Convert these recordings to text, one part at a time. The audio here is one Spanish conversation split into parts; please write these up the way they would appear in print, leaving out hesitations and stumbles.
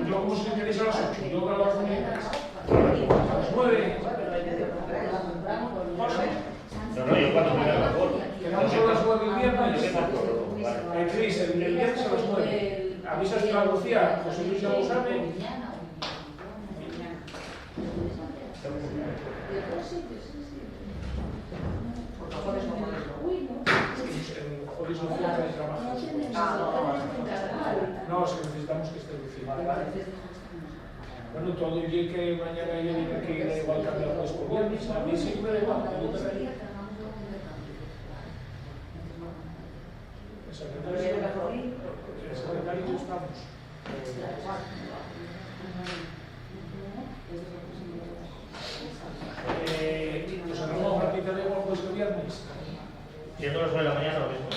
Yo como si queréis a las 8, yo creo que a las 9. No, yo cuando me da la voz. Quedamos a las 9 el viernes. Cris, el viernes a las 9. Avisas a Lucía, José Luis ya lo sabe. Jueves no fuera de trabajo. No, es que necesitamos que esté Lucía. Bueno, todo el día que mañana ella diga que da igual cambiar pues por viernes, a mí sí me da igual. El secretario ya estamos. Pues hagamos una ratita de igual pues el viernes. Siendo las 9 de la mañana lo mismo.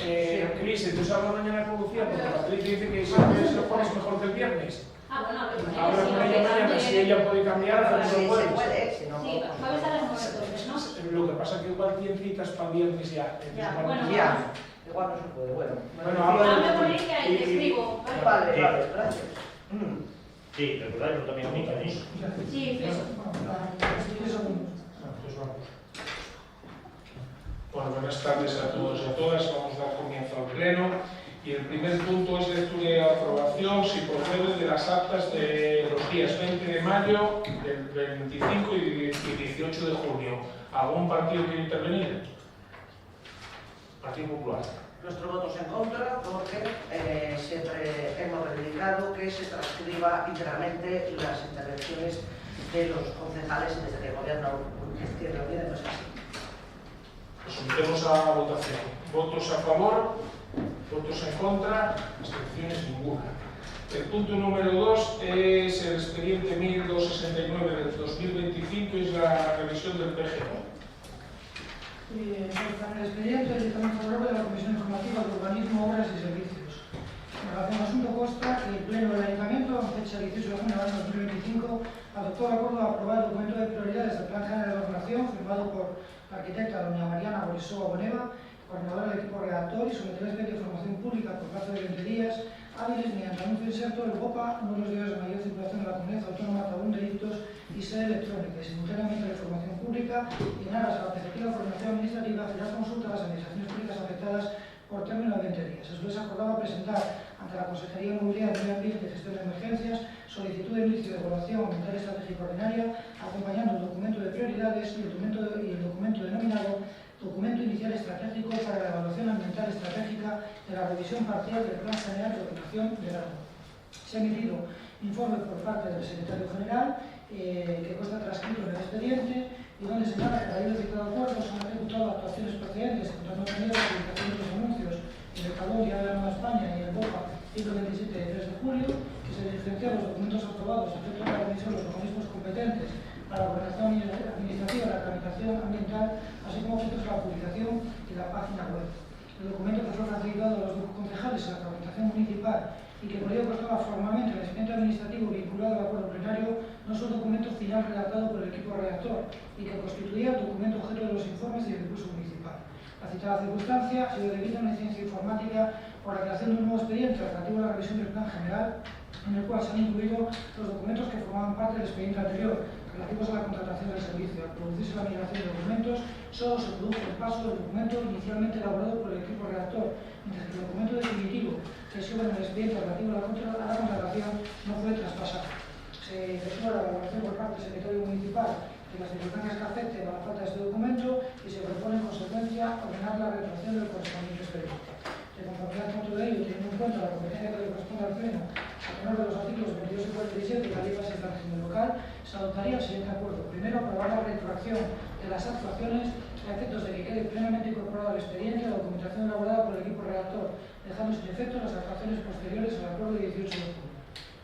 Cris, entonces habla mañana con Lucía, porque Patricia dice que siempre se lo pones mejor que el viernes. Habla con ella mañana, si ella puede cambiar, no Sí, puede. se puede, si no. Sí, jueves a las 9 entonces, ¿no? Lo que pasa es que igual tiene citas para viernes ya. Ya, bueno. Ya, igual no se puede, bueno. Bueno, Hablo con ella y te escribo. Vale, gracias. Sí, recordáis también a mí, ¿sí? Sí, eso. Bueno, buenas tardes a todos y a todas. Vamos a dar comienzo al pleno. Y el primer punto es lectura y aprobación, si procede, de las actas de los días 20 de mayo, del 25 y 18 de junio. ¿Algún partido quiere intervenir? Partido Popular. Nuestros votos en contra porque siempre hemos reivindicado que se transcriba íntegramente las intervenciones de los concejales desde que el gobierno Izquierda Unida no es así. Lo sometemos a votación. ¿Votos a favor? ¿Votos en contra? Abstenciones ninguna. El punto número 2 es el expediente 1269 del 2025, es la revisión del PGO. En el expediente el dictamen favorable de la Comisión Informativa de Urbanismo, Obras y Servicios. En relación al asunto consta que el Pleno del Ayuntamiento, en fecha 18 de junio del año 2025, adoptó el acuerdo a aprobar el documento de prioridades del Plan General de Ordenación, firmado por la arquitecta doña Mariana Borisova Boneva, coordinadora del equipo redactor, y someter el expediente de información pública por plazo de 20 días hábiles mediante anuncio inserto del BOPA, uno de los diarios de mayor circulación de la comunidad autónoma, tabún de delitos y sede electrónica, y simultáneamente la información pública, y en aras a la efectiva coordinación administrativa, hacer las consultas a las administraciones públicas afectadas por término de 20 días. A su vez, acordaba presentar ante la Consejería de Movilidad, Medio Ambiente y Gestión de Emergencias solicitud de inicio de evaluación ambiental estratégica ordinaria, acompañando el documento de prioridades y el documento denominado Documento Inicial Estratégico para la Evaluación Ambiental Estratégica de la Revisión Parcial del Plan General de Ordenación del Agua. Se ha emitido informe por parte del Secretario General, que consta transcrito en el expediente, y donde señala que a raíz del citado acuerdo se han ejecutado actuaciones procedentes contra no tener la publicación de los anuncios en el Calón, Diario de la Nueva España y el BOPA 127 de 3 de julio, que se diligenciaron los documentos aprobados a efecto de la revisión de los organismos competentes para la ordenación administrativa y la tramitación ambiental, así como efectos de la publicación en la página web. El documento que fue facilitado a los concejales en la tramitación municipal y que por ello constaba formalmente en el expediente administrativo vinculado al acuerdo plenario, no es un documento final redactado por el equipo redactor y que constituía el documento objeto de los informes y el recurso municipal. La citada circunstancia ha sido debida a una incidencia informática por la creación de un nuevo expediente relativo a la revisión del plan general, en el cual se han incluido los documentos que formaban parte del expediente anterior, relativos a la contratación del servicio. Al producirse la migración de documentos, solo se produjo el paso del documento inicialmente elaborado por el equipo redactor, mientras que el documento definitivo que se obra en el expediente relativo a la contratación no fue traspasado. Se efectúa la evaluación por parte del secretario municipal de las circunstancias que afecten a la falta de este documento y se propone en consecuencia ordenar la retracción del correspondiente expediente. De conformidad con todo ello, teniendo en cuenta la competencia que le corresponde al Pleno a tenor de los artículos 22 y 47 de la Ley Básica del Régimen Local, se adoptaría el siguiente acuerdo. Primero, aprobar la retroacción de las actuaciones a efectos de que quede plenamente incorporado al expediente la documentación elaborada por el equipo redactor, dejando sin efecto las actuaciones posteriores al acuerdo de 18 de junio.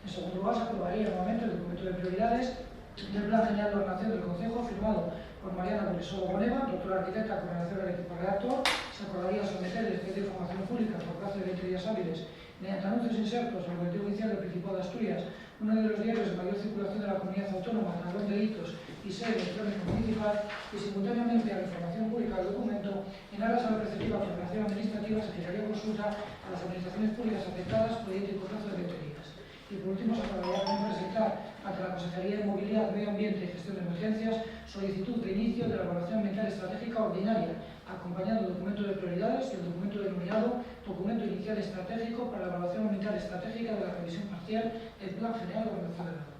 En segundo lugar, se aprobaría nuevamente el documento de prioridades del Plan General de Ordenación del Concejo, firmado por Mariana Borisova Boneva, doctora arquitecta, coordinación del equipo redactor. Se acordaría someter el expediente de información pública por plazo de 20 días hábiles mediante anuncio siguientes insertos al Boletín Oficial del Principado de Asturias, uno de los diarios de mayor circulación de la comunidad autónoma, tablón de hitos y sede electrónico municipal, y simultáneamente a la información pública del documento, en aras a la preceptiva coordinación administrativa, se fijaría consulta a las administraciones públicas afectadas por el plazo de 20 días. Y por último, se aprobaría también presentar ante la Consejería de Movilidad, Medio Ambiente y Gestión de Emergencias solicitud de inicio de la evaluación ambiental estratégica ordinaria, acompañando el documento de prioridades y el documento denominado Documento Inicial Estratégico para la Evaluación Ambiental Estratégica de la Revisión Parcial del Plan General de Ordenación del Agua.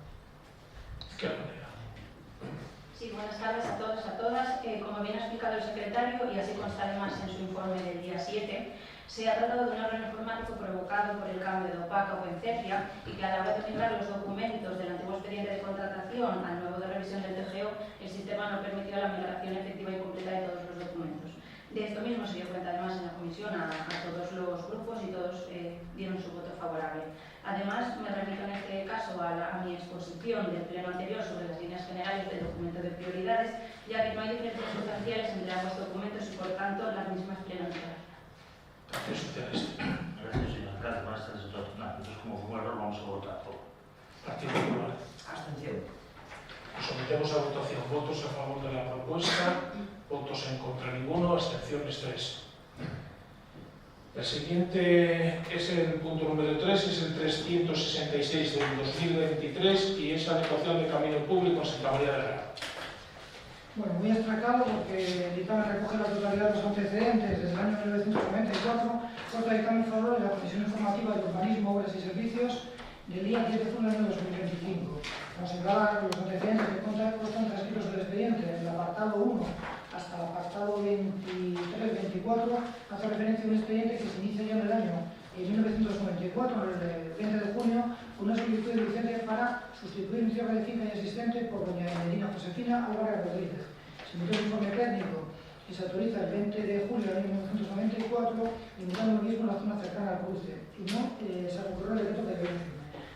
¿Qué manera? Sí, buenas tardes a todos y a todas. Como bien ha explicado el secretario, y así consta además en su informe del día 7, se ha tratado de un error informático provocado por el cambio de OPACA o Pencencia, y que a la hora de migrar los documentos del antiguo expediente de contratación al nuevo de revisión del TGO, el sistema no permitió la migración efectiva y completa de todos los documentos. De esto mismo se dio cuenta además en la comisión a todos los grupos y todos dieron su voto favorable. Además, me remito en este caso a mi exposición del pleno anterior sobre las líneas generales del documento de prioridades, ya que no hay diferencias sustanciales entre ambos documentos y por tanto las mismas plenas. Partido Socialista. Gracias, señor alcalde. Buenas tardes a todos. Entonces, como fue un error, vamos a votar todo. Partido Popular. Abstención. Sometemos a votación. Votos a favor de la propuesta, votos en contra ninguno, abstenciones 3. El siguiente es el punto número 3, es el 366 del 2023 y es adecuación de camino público en Santa María de la Grada. Bueno, muy destacado porque el dictamen recoge la totalidad de los antecedentes desde el año 1994, consta el dictamen favorable de la Comisión Informativa de Urbanismo, Obras y Servicios del día 10 de junio del año 2025. Como señalan los antecedentes que constan transcritos del expediente, el apartado 1 hasta el apartado 23-24 hace referencia a un expediente que se inicia ya en el año 1994, el 20 de junio, con una solicitud de licencia para sustituir un cierre de finca ya existente por doña Emelina Josefina Álvarez Rodríguez. Se emitió un informe técnico que se autoriza el 20 de julio del año 1994, limitando lo mismo en la zona cercana al cruce, y no se recurrió el decreto de violencia.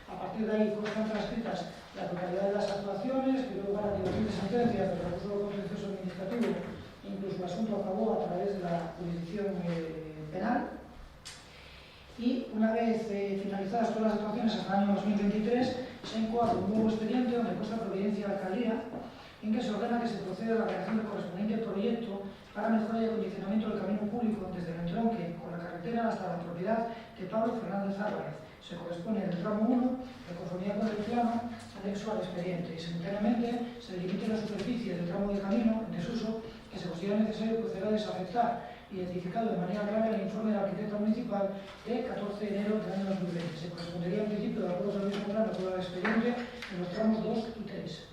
A partir de ahí constan transcritas la totalidad de las actuaciones, que dio lugar a diversas sentencias del recurso contencioso administrativo, e incluso el asunto acabó a través de la jurisdicción penal. Y una vez finalizadas todas las actuaciones hasta el año 2023, se encuadra un nuevo expediente donde consta providencia de alcaldía, en que se ordena que se proceda a la creación del correspondiente proyecto para mejora y acondicionamiento del camino público desde el entronque con la carretera hasta la propiedad de Pablo Fernández Álvarez. Se corresponde en el tramo 1, de conformidad con el plano anexo al expediente, y simultáneamente se delimite la superficie del tramo de camino en desuso que se considera necesario proceder a desafectar, identificado de manera clara en el informe de la arquitecta municipal de 14 de enero del año 2020. Se correspondería en principio de acuerdo al mismo plano con el expediente en los tramos 2 y 3.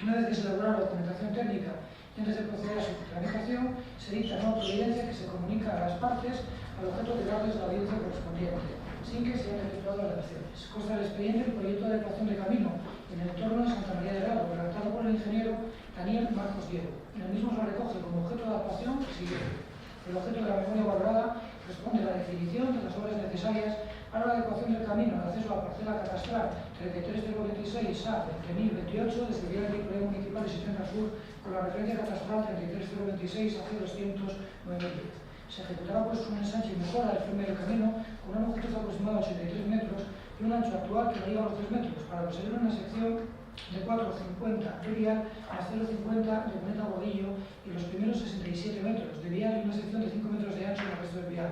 Una vez que se elabora la documentación técnica y antes de proceder a su tramitación, se dicta nueva providencia que se comunica a las partes al objeto de darles la audiencia correspondiente, sin que se hayan efectuado alegaciones. Consta el expediente el proyecto de adecuación de camino en el entorno de Santa María de Grado, redactado por el ingeniero Daniel Marcos Diego. En el mismo se recoge como objeto de adaptación el siguiente. El objeto de la memoria valorada responde a la definición de las obras necesarias para la adecuación del camino de acceso a la parcela catastral 33026 A 2028 desde el Vía del Proyecto Municipal de Sistema Sur con la referencia catastral 33026 AC 20910. Se ejecutará pues un ensanche y mejora del firme del camino con una longitud aproximada de 83 metros y un ancho actual que no llega a los 3 metros para conseguir una sección de 4,50 de vial a 0,50 de cuneta bordillo y los primeros 67 metros de vial y una sección de 5 metros de ancho en el resto del vial,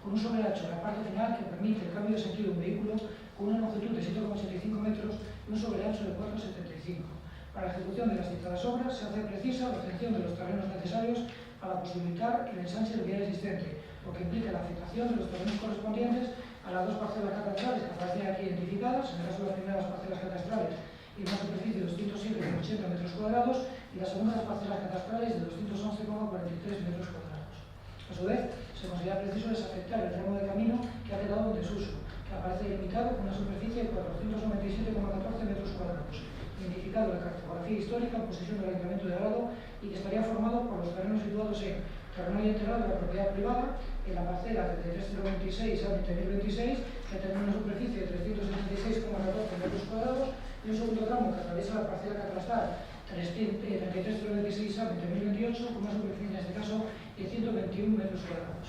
con un sobreancho en la parte final que permite el cambio de sentido de un vehículo con una longitud de 7,85 metros y un sobreancho de 4,75. Para la ejecución de las citadas obras se hace precisa la obtención de los terrenos necesarios para posibilitar el ensanche del vial existente, lo que implica la afectación de los terrenos correspondientes a las dos parcelas catastrales que aparecen aquí identificadas, en el caso de las primeras parcelas catastrales y una superficie de 207,80 metros cuadrados y las segundas parcelas catastrales de 211,43 metros cuadrados. A su vez, se considera preciso desafectar el tramo de camino que ha quedado en desuso, que aparece delimitado con una superficie de 497,14 metros cuadrados, identificado en la cartografía histórica en posesión del Ayuntamiento de Grado y que estaría formado por los terrenos situados en terreno integral de la propiedad privada, en la parcela 33026 a 20026, que tiene una superficie de 376,14 metros cuadrados, y un segundo tramo que atraviesa la parcela catastral 33026 a 20028, con una superficie en este caso de 121 metros cuadrados.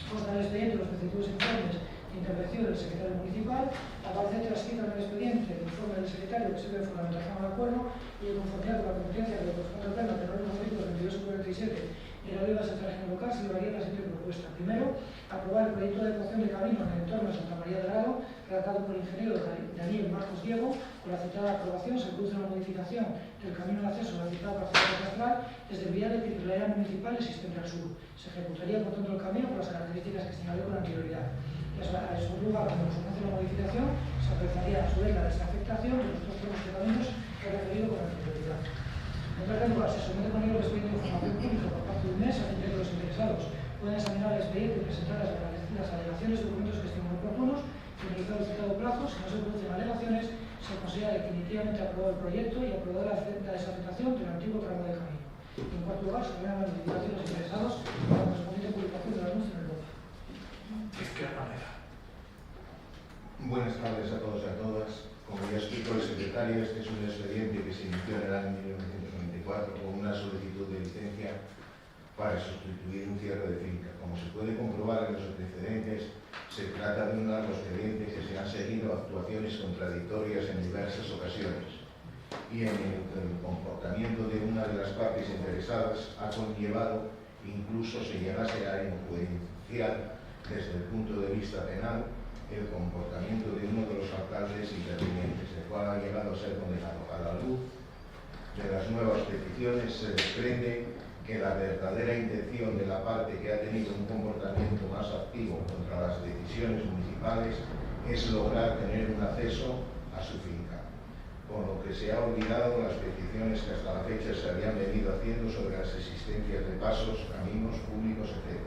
Consta el expediente los respectivos informes intervención del secretario municipal, aparece transcrita en el expediente el informe del secretario que sirve de fundamentación al acuerdo y de conformidad con la competencia que le corresponde al pleno, tenor los artículos 22 y 47 de la ley de base de régimen local, se llevaría la siguiente propuesta. Primero, aprobar el proyecto de adecuación de camino en el entorno de Santa María del Rado, redactado por el ingeniero Daniel Marcos Diego. Con la citada aprobación se produce una modificación del camino de acceso a la citada parcela catastral desde el vial de titularidad municipal existente al sur. Se ejecutaría por tanto el camino con las características que señalé con anterioridad. A su lugar, cuando se conoce la modificación, se autorizaría a su vez la desafectación de los dos tramos de caminos que he referido con anterioridad. En tercer lugar, se somete con ello el expediente de información pública por parte del mes a fin de que los interesados puedan examinar el expediente y presentar las alegaciones y documentos que estimen oportunos. Finalizado el citado plazo, si no se producen alegaciones, se considera definitivamente aprobado el proyecto y aprobada la desafectación del antiguo tramo de camino. En cuarto lugar, se ordenan las notificaciones a los interesados para la correspondiente publicación del anuncio en el BOPA. Izquierda Manera. Buenas tardes a todos y a todas. Como ya explicó el secretario, este es un expediente que se inició en el año 1994 con una solicitud de licencia para sustituir un cierre de finca. Como se puede comprobar en los antecedentes, se trata de un largo expediente que se han seguido actuaciones contradictorias en diversas ocasiones y en el que el comportamiento de una de las partes interesadas ha conllevado incluso se llegase a enjuiciar desde el punto de vista penal el comportamiento de uno de los alcaldes intervinientes, el cual ha llegado a ser condenado. A la luz de las nuevas peticiones se desprende que la verdadera intención de la parte que ha tenido un comportamiento más activo contra las decisiones municipales es lograr tener un acceso a su finca, con lo que se ha olvidado las peticiones que hasta la fecha se habían venido haciendo sobre las existencias de pasos, caminos públicos, etc.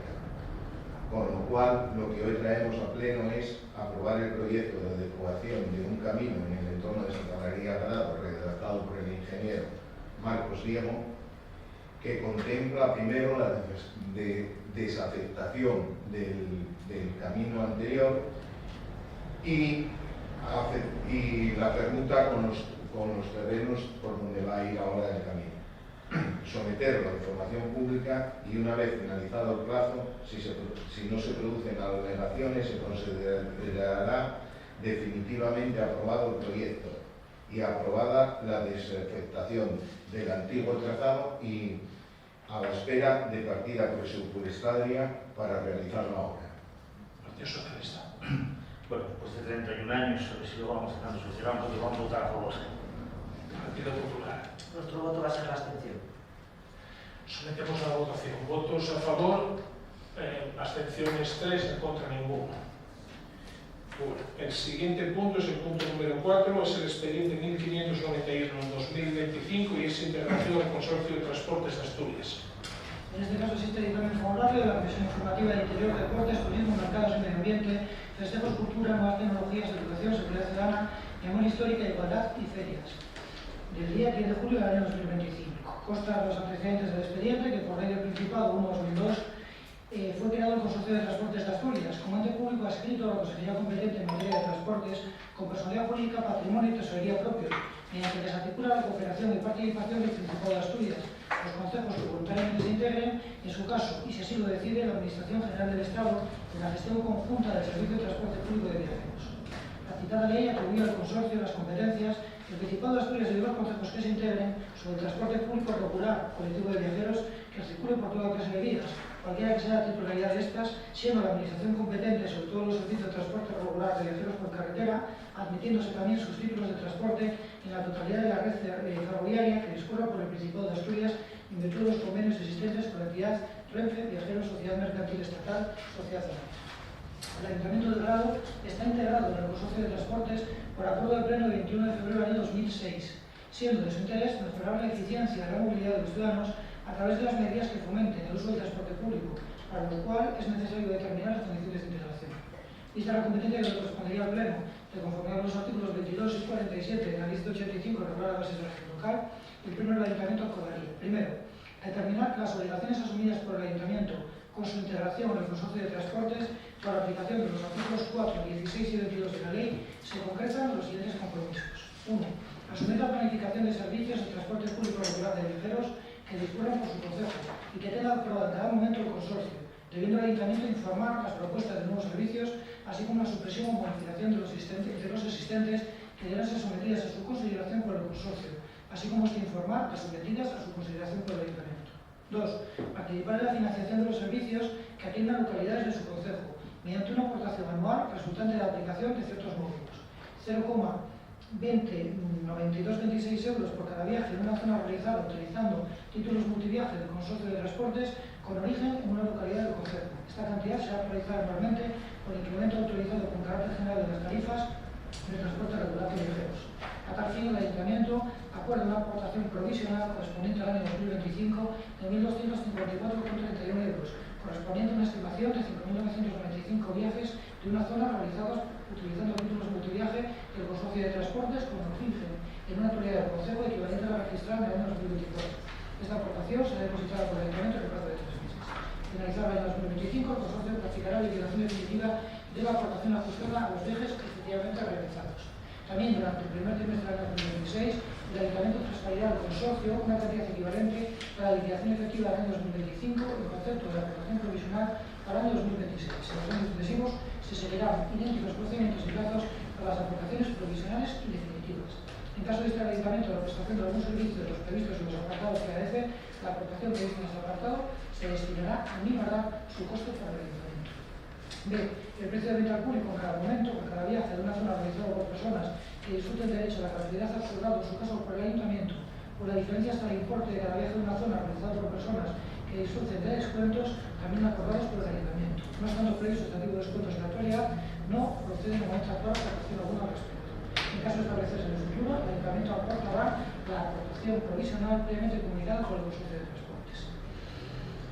Con lo cual, lo que hoy traemos a pleno es aprobar el proyecto de adecuación de un camino en el entorno de Santa María del Rado, redactado por el ingeniero Marcos Diego, que contempla primero la desafectación del camino anterior y la permuta con los terrenos por donde va a ir ahora el camino. Someterlo a información pública y una vez finalizado el plazo, si no se producen alegaciones, se considerará definitivamente aprobado el proyecto y aprobada la desafectación del antiguo trazado y a la espera de partida presupuestaria para realizar la obra. Partido Socialista. Bueno, después de 31 años, si lo vamos tratando de solucionar, nosotros vamos a votar a favor. Partido Popular. Nuestro voto va a ser la abstención. Sometemos a la votación. Votos a favor, abstenciones 3, en contra ninguno. Bueno, el siguiente punto es el punto número 4, es el expediente 1591-2025 y es integración al Consorcio de Transportes de Asturias. En este caso existe dictamen favorable de la Comisión Informativa de Interior, Deportes, Turismo, Mercados y Medio Ambiente, Festejos, Cultura, Nuevas Tecnologías, Educación, Seguridad Ciudadana, Memoria Histórica, Igualdad y Ferias, del día 10 de julio del año 2025. Consta los antecedentes del expediente que por ley del Principado 1/2002 fue creado el Consorcio de Transportes de Asturias como ente público adscrito a la Consejería competente en materia de transportes con personalidad jurídica, patrimonio y tesorería propios, mediante que se articula la cooperación y participación del Principado de Asturias, los concejos que voluntariamente se integren, en su caso, y si así lo decide, la Administración General del Estado en la gestión conjunta del Servicio de Transporte Público de Viajeros. La citada ley atribuye al consorcio las competencias del Principado de Asturias y de los concejos que se integren sobre el transporte público regular colectivo de viajeros que circule por toda clase de vías, cualquiera que sea la titularidad de estas, siendo la Administración competente sobre todos los servicios de transporte regular de viajeros por carretera, admitiéndose también sus títulos de transporte en la totalidad de la red ferroviaria que discurra por el Principado de Asturias en virtud de los convenios existentes con la entidad Renfe, Viajeros, Sociedad Mercantil Estatal, Sociedad Anónima. El Ayuntamiento de Grado está integrado en el Consorcio de Transportes por acuerdo del Pleno del 21 de febrero del año 2006, siendo de su interés mejorar la eficiencia de la movilidad de los ciudadanos a través de las medidas que fomenten el uso del transporte público, para lo cual es necesario determinar las condiciones de integración. Vista la competencia que le correspondería al Pleno, de conformidad con los artículos 22 y 47 de la Ley 85 regular a bases de régimen local, el Pleno del Ayuntamiento acordaría, primero, determinar que las obligaciones asumidas por el Ayuntamiento con su integración en el Consorcio de Transportes por la aplicación de los artículos 4, 16 y 22 de la ley se concretan los siguientes compromisos. 1. Asumir la planificación de servicios de transporte público regular de viajeros que discurran por su concejo y que tenga aprobado en cada momento el consorcio, debiendo el Ayuntamiento informar las propuestas de nuevos servicios, así como la supresión o modificación de los existentes que deberán ser sometidas a su consideración por el consorcio, así como informar las sometidas a su consideración por el Ayuntamiento. 2. Participar en la financiación de los servicios que atiendan localidades de su concejo, mediante una aportación anual resultante de la aplicación de ciertos módulos. 0,9226 euros por cada viaje en una zona realizada utilizando títulos multiviaje del Consorcio de Transportes con origen en una localidad del concejo. Esta cantidad será realizada anualmente por incremento autorizado con carácter general de las tarifas de transporte regular de viajeros. A tal fin, el Ayuntamiento acuerda una aportación provisional correspondiente al año 2025 de 1.254,31 euros, correspondiente a una estimación de 5.995 viajes de una zona realizados utilizando títulos multiviaje del Consorcio de Transportes con origen en una autoridad del Concejo equivalente a la registrada en el año 2024. Esta aportación será depositada por el Ayuntamiento en el plazo de 3 meses. Finalizado el año 2025, el Consorcio practicará la liquidación definitiva de la aportación ajustada a los viajes efectivamente realizados. También durante el primer trimestre del año 2026, el Ayuntamiento transferirá al Consorcio una cantidad equivalente a la liquidación efectiva del año 2025 en concepto de la aportación provisional para el año 2026. En los años sucesivos se seguirán idénticos procedimientos y plazos para las aportaciones provisionales y definitivas. En caso de este Ayuntamiento de la prestación de algún servicio de los previstos en los apartados que ADF, la aportación prevista en este apartado se destinará a minorar su coste para el Ayuntamiento. B. El precio de venta al público en cada momento, por cada viaje de una zona realizada por personas que disfruten derecho a la gratuidad absorbado en su caso por el Ayuntamiento, por la diferencia hasta el importe de cada viaje de una zona realizada por personas que disfruten de descuentos también acordados por el Ayuntamiento. No estando previsto este tipo de descuentos en la actualidad, no procede en el momento actual a aportación alguna al respecto. En caso de establecerse en el futuro, el Ayuntamiento aportará la aportación provisional previamente comunicada por el Consorcio de Transportes.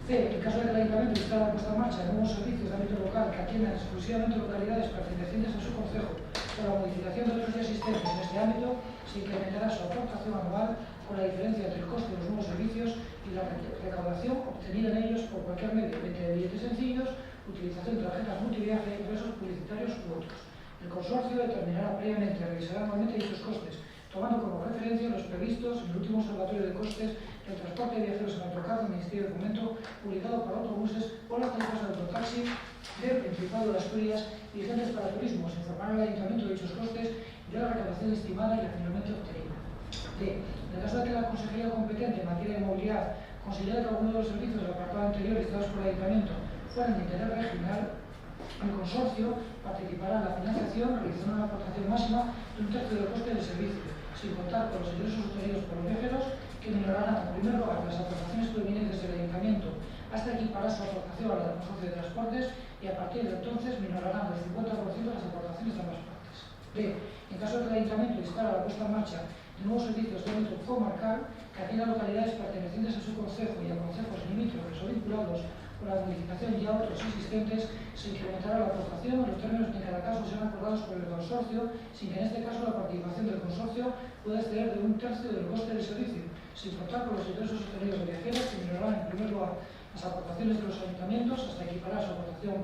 C. En caso de que el Ayuntamiento instale la puesta en marcha de nuevos servicios de ámbito local que atiendan exclusivamente localidades pertenecientes a su concejo por la modificación de otros ya existentes en este ámbito, se incrementará su aportación anual con la diferencia entre el coste de los nuevos servicios y la recaudación obtenida en ellos por cualquier medio, mediante billetes sencillos, utilización de tarjetas multiviaje, ingresos publicitarios u otros. El consorcio determinará previamente y revisará anualmente dichos costes, tomando como referencia los previstos en el último observatorio de costes del transporte de viajeros en autocar del Ministerio de Fomento, publicado para autobuses o las tarifas de autotaxi del Principado de Asturias vigentes para turismo. Se informará al Ayuntamiento de dichos costes y de la recaudación estimada y la finalmente obtenida. D. En el caso de que la Consejería competente en materia de movilidad considere que alguno de los servicios del apartado anterior listados por el Ayuntamiento fueran de interés regional, el consorcio participará en la financiación realizando una aportación máxima de 1/3 del coste del servicio, sin contar con los ingresos obtenidos por los viajeros, que minorarán en primer lugar las aportaciones provenientes del Ayuntamiento hasta equiparar su aportación a la del Consorcio de Transportes y a partir de entonces minorarán del 50% las aportaciones de ambas partes. B. En caso de que el Ayuntamiento instale la puesta en marcha de nuevos servicios de ámbito comarcal que atiendan localidades pertenecientes a su concejo y a concejos limítrofes o vinculados con la modificación ya otros existentes, se incrementará la aportación en los términos que en cada caso sean acordados por el consorcio, sin que en este caso la participación del consorcio pueda exceder de 1/3 del coste del servicio, sin contar con los ingresos obtenidos de viajeros, que minorarán en primer lugar las aportaciones de los ayuntamientos hasta equiparar su aportación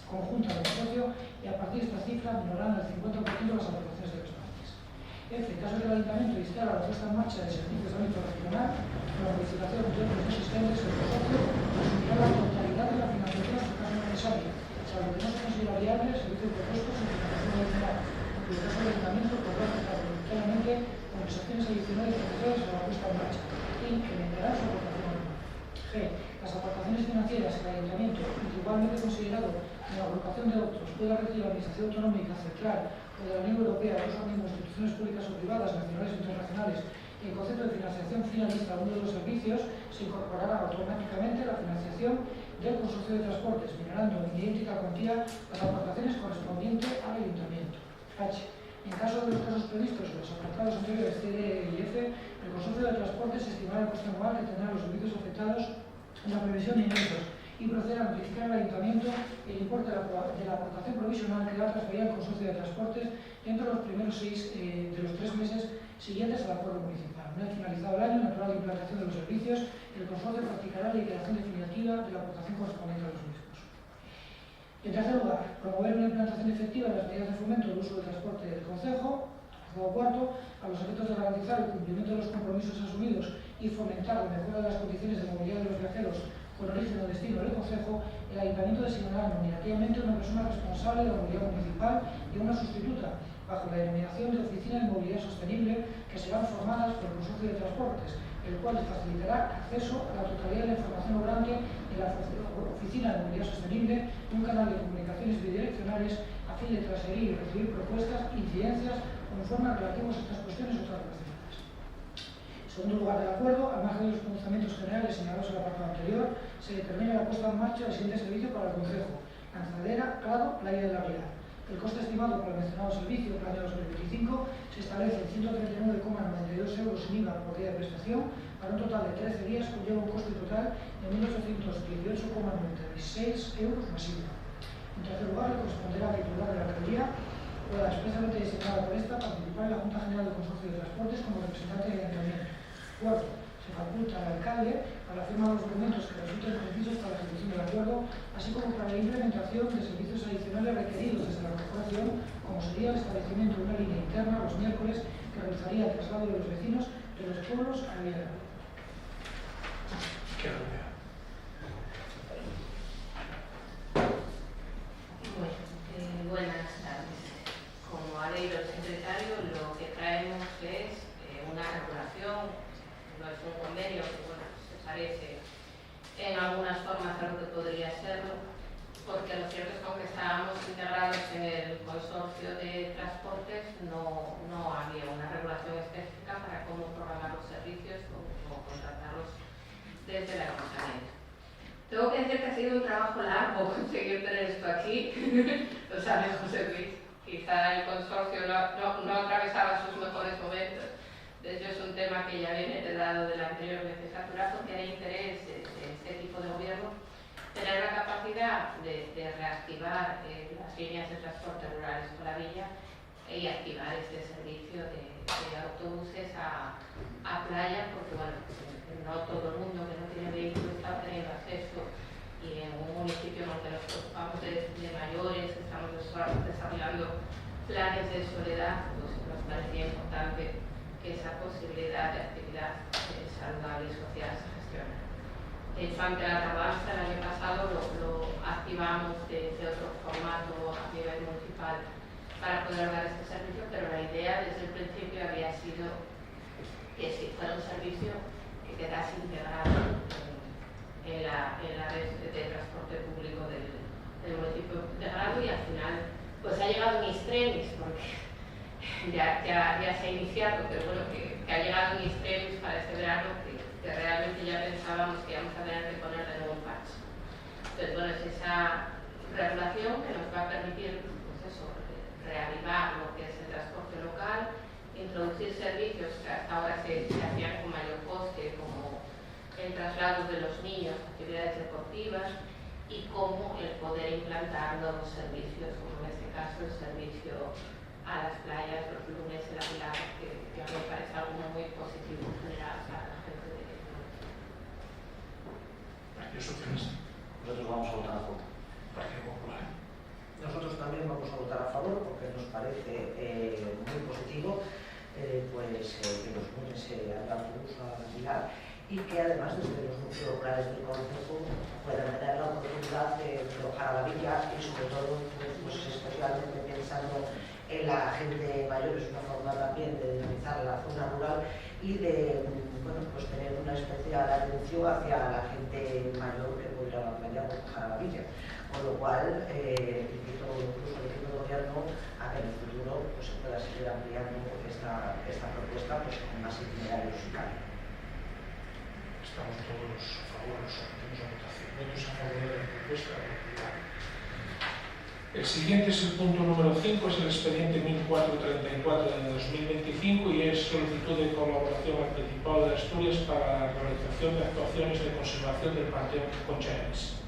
conjunta del consorcio y a partir de esta cifra minorarán el 50% las aportaciones de las partes. F. En caso de que el Ayuntamiento instale la puesta en marcha de servicios de ámbito regional con la modificación de otros existentes, el consorcio asumirá la totalidad de la financiación en su caso necesario, salvo que no se considera viable el servicio propuesto sin financiación adicional. En el caso del Ayuntamiento podrá aportar voluntariamente compensaciones adicionales necesarias a la puesta en marcha e incrementará su aportación anual. G. Las aportaciones financieras que el Ayuntamiento, igualmente considerado en la agrupación de otros, pueda recibir la Administración Autonómica Central o de la Unión Europea, los organismos, instituciones públicas o privadas, nacionales o internacionales, y en concepto de financiación finalista a uno de los servicios, se incorporará automáticamente la financiación del Consorcio de Transportes, minorando en idéntica cuantía las aportaciones correspondientes al Ayuntamiento. H. En caso de los casos previstos en los apartados anteriores C, D y F, el Consorcio de Transportes estimará el coste anual que tendrán los servicios afectados en la previsión de ingresos y proceder a notificar al Ayuntamiento el importe de la aportación provisional que va a transferir al Consorcio de Transportes dentro de los primeros 6 de los 3 meses siguientes al acuerdo municipal. Una vez finalizado el año natural de implantación de los servicios, el Consorcio practicará la liquidación definitiva de la aportación correspondiente a los mismos. En tercer lugar, promover una implantación efectiva de las medidas de fomento del uso del transporte del Concejo. Cuarto, a los efectos de garantizar el cumplimiento de los compromisos asumidos y fomentar la mejora de las condiciones de movilidad de los viajeros con origen o destino del Concejo, el Ayuntamiento designará nominativamente una persona responsable de la movilidad municipal y una sustituta, bajo la denominación de Oficina de Movilidad Sostenible, que serán formadas por el Consorcio de Transportes, el cual facilitará acceso a la totalidad de la información obrante de la Oficina de Movilidad Sostenible, un canal de comunicaciones bidireccionales a fin de transferir y recibir propuestas, incidencias o informes relativos a estas cuestiones o otras relacionadas. En segundo lugar del acuerdo, al margen de los pronunciamientos generales señalados en el apartado anterior, se determina la puesta en marcha del siguiente servicio para el Concejo: Lanzadera, Prado, Playa de la Riera. El coste estimado para el mencionado servicio para el año 2025 se establece en 139,92 euros sin IVA por día de prestación, para un total de 13 días, que lleva un coste total de 1.818,96 euros más IVA. En tercer lugar, le corresponderá al titular de la alcaldía o a la expresamente designada por esta participar en la Junta General del Consorcio de Transportes como representante del Ayuntamiento. Cuarto, se faculta al alcalde para la firma de los documentos que resulten precisos para la ejecución del acuerdo, así como para la implementación de servicios adicionales requeridos desde la corporación, como sería el establecimiento de una línea interna los miércoles que realizaría el traslado de los vecinos de los pueblos a la vía de la Riera. Buenas tardes. Como ha leído el secretario, lo que traemos es una regulación, no es un convenio que se parece en algunas formas a lo que podría serlo, porque lo cierto es que aunque estábamos integrados en el consorcio de transportes, no había una regulación específica para cómo programar los servicios o cómo contratarlos desde el ayuntamiento. Tengo que decir que ha sido un trabajo largo conseguir tener esto aquí, lo sabe José Luis. Quizá el consorcio no atravesaba sus mejores momentos. De hecho, es un tema que ya viene heredado de la anterior legislatura, porque hay interés de este tipo de gobierno tener la capacidad de reactivar las líneas de transporte rurales por la villa y activar este servicio de autobuses a playa, porque bueno, no todo el mundo que no tiene vehículo está teniendo acceso, y en un municipio en el que nos preocupamos de mayores, que estamos desarrollando planes de soledad, pues nos parecía importante que esa posibilidad de actividad saludable y social se gestione. De hecho, ante la tardanza el año pasado lo activamos de otro formato a nivel municipal para poder dar este servicio, pero la idea desde el principio había sido que si fuera un servicio que quedase integrado en la red de transporte público del municipio integrado, y al final pues ha llegado en extremis, porque ya se ha iniciado, pero bueno, que ha llegado en extremis para este verano, que realmente ya pensábamos que íbamos a tener que poner de nuevo un parche. Entonces, bueno, es esa regulación que nos va a permitir, pues eso, reavivar lo que es el transporte local, introducir servicios que hasta ahora se hacían con mayor coste, como el traslado de los niños, actividades deportivas, y cómo el poder implantar nuevos servicios, como en este caso el servicio a las playas los lunes en la Pilar, que a mí me parece algo muy positivo en general para la gente de Partido Socialista. Nosotros vamos a votar a favor. Partido Popular. Nosotros también vamos a votar a favor porque nos parece muy positivo que los lunes se hagan uso a la Pilar, y que además desde los núcleos rurales del Concejo puedan tener la oportunidad de alojar a la villa, y sobre todo pues especialmente pensando en la gente mayor. Es una forma también de dinamizar la zona rural y de pues tener una especial atención hacia la gente mayor que podrá venir a alojar a la villa, con lo cual invito incluso al equipo de gobierno a que en el futuro pues, se pueda seguir ampliando esta propuesta pues, con más itinerarios locales. Estamos todos a favor, nos sometemos a votación. Votos a favor de la propuesta de actividad. El siguiente es el punto número 5, es el expediente 1434 de 2025 y es solicitud de colaboración al Principado de Asturias para la realización de actuaciones de conservación del Panteón Conchares.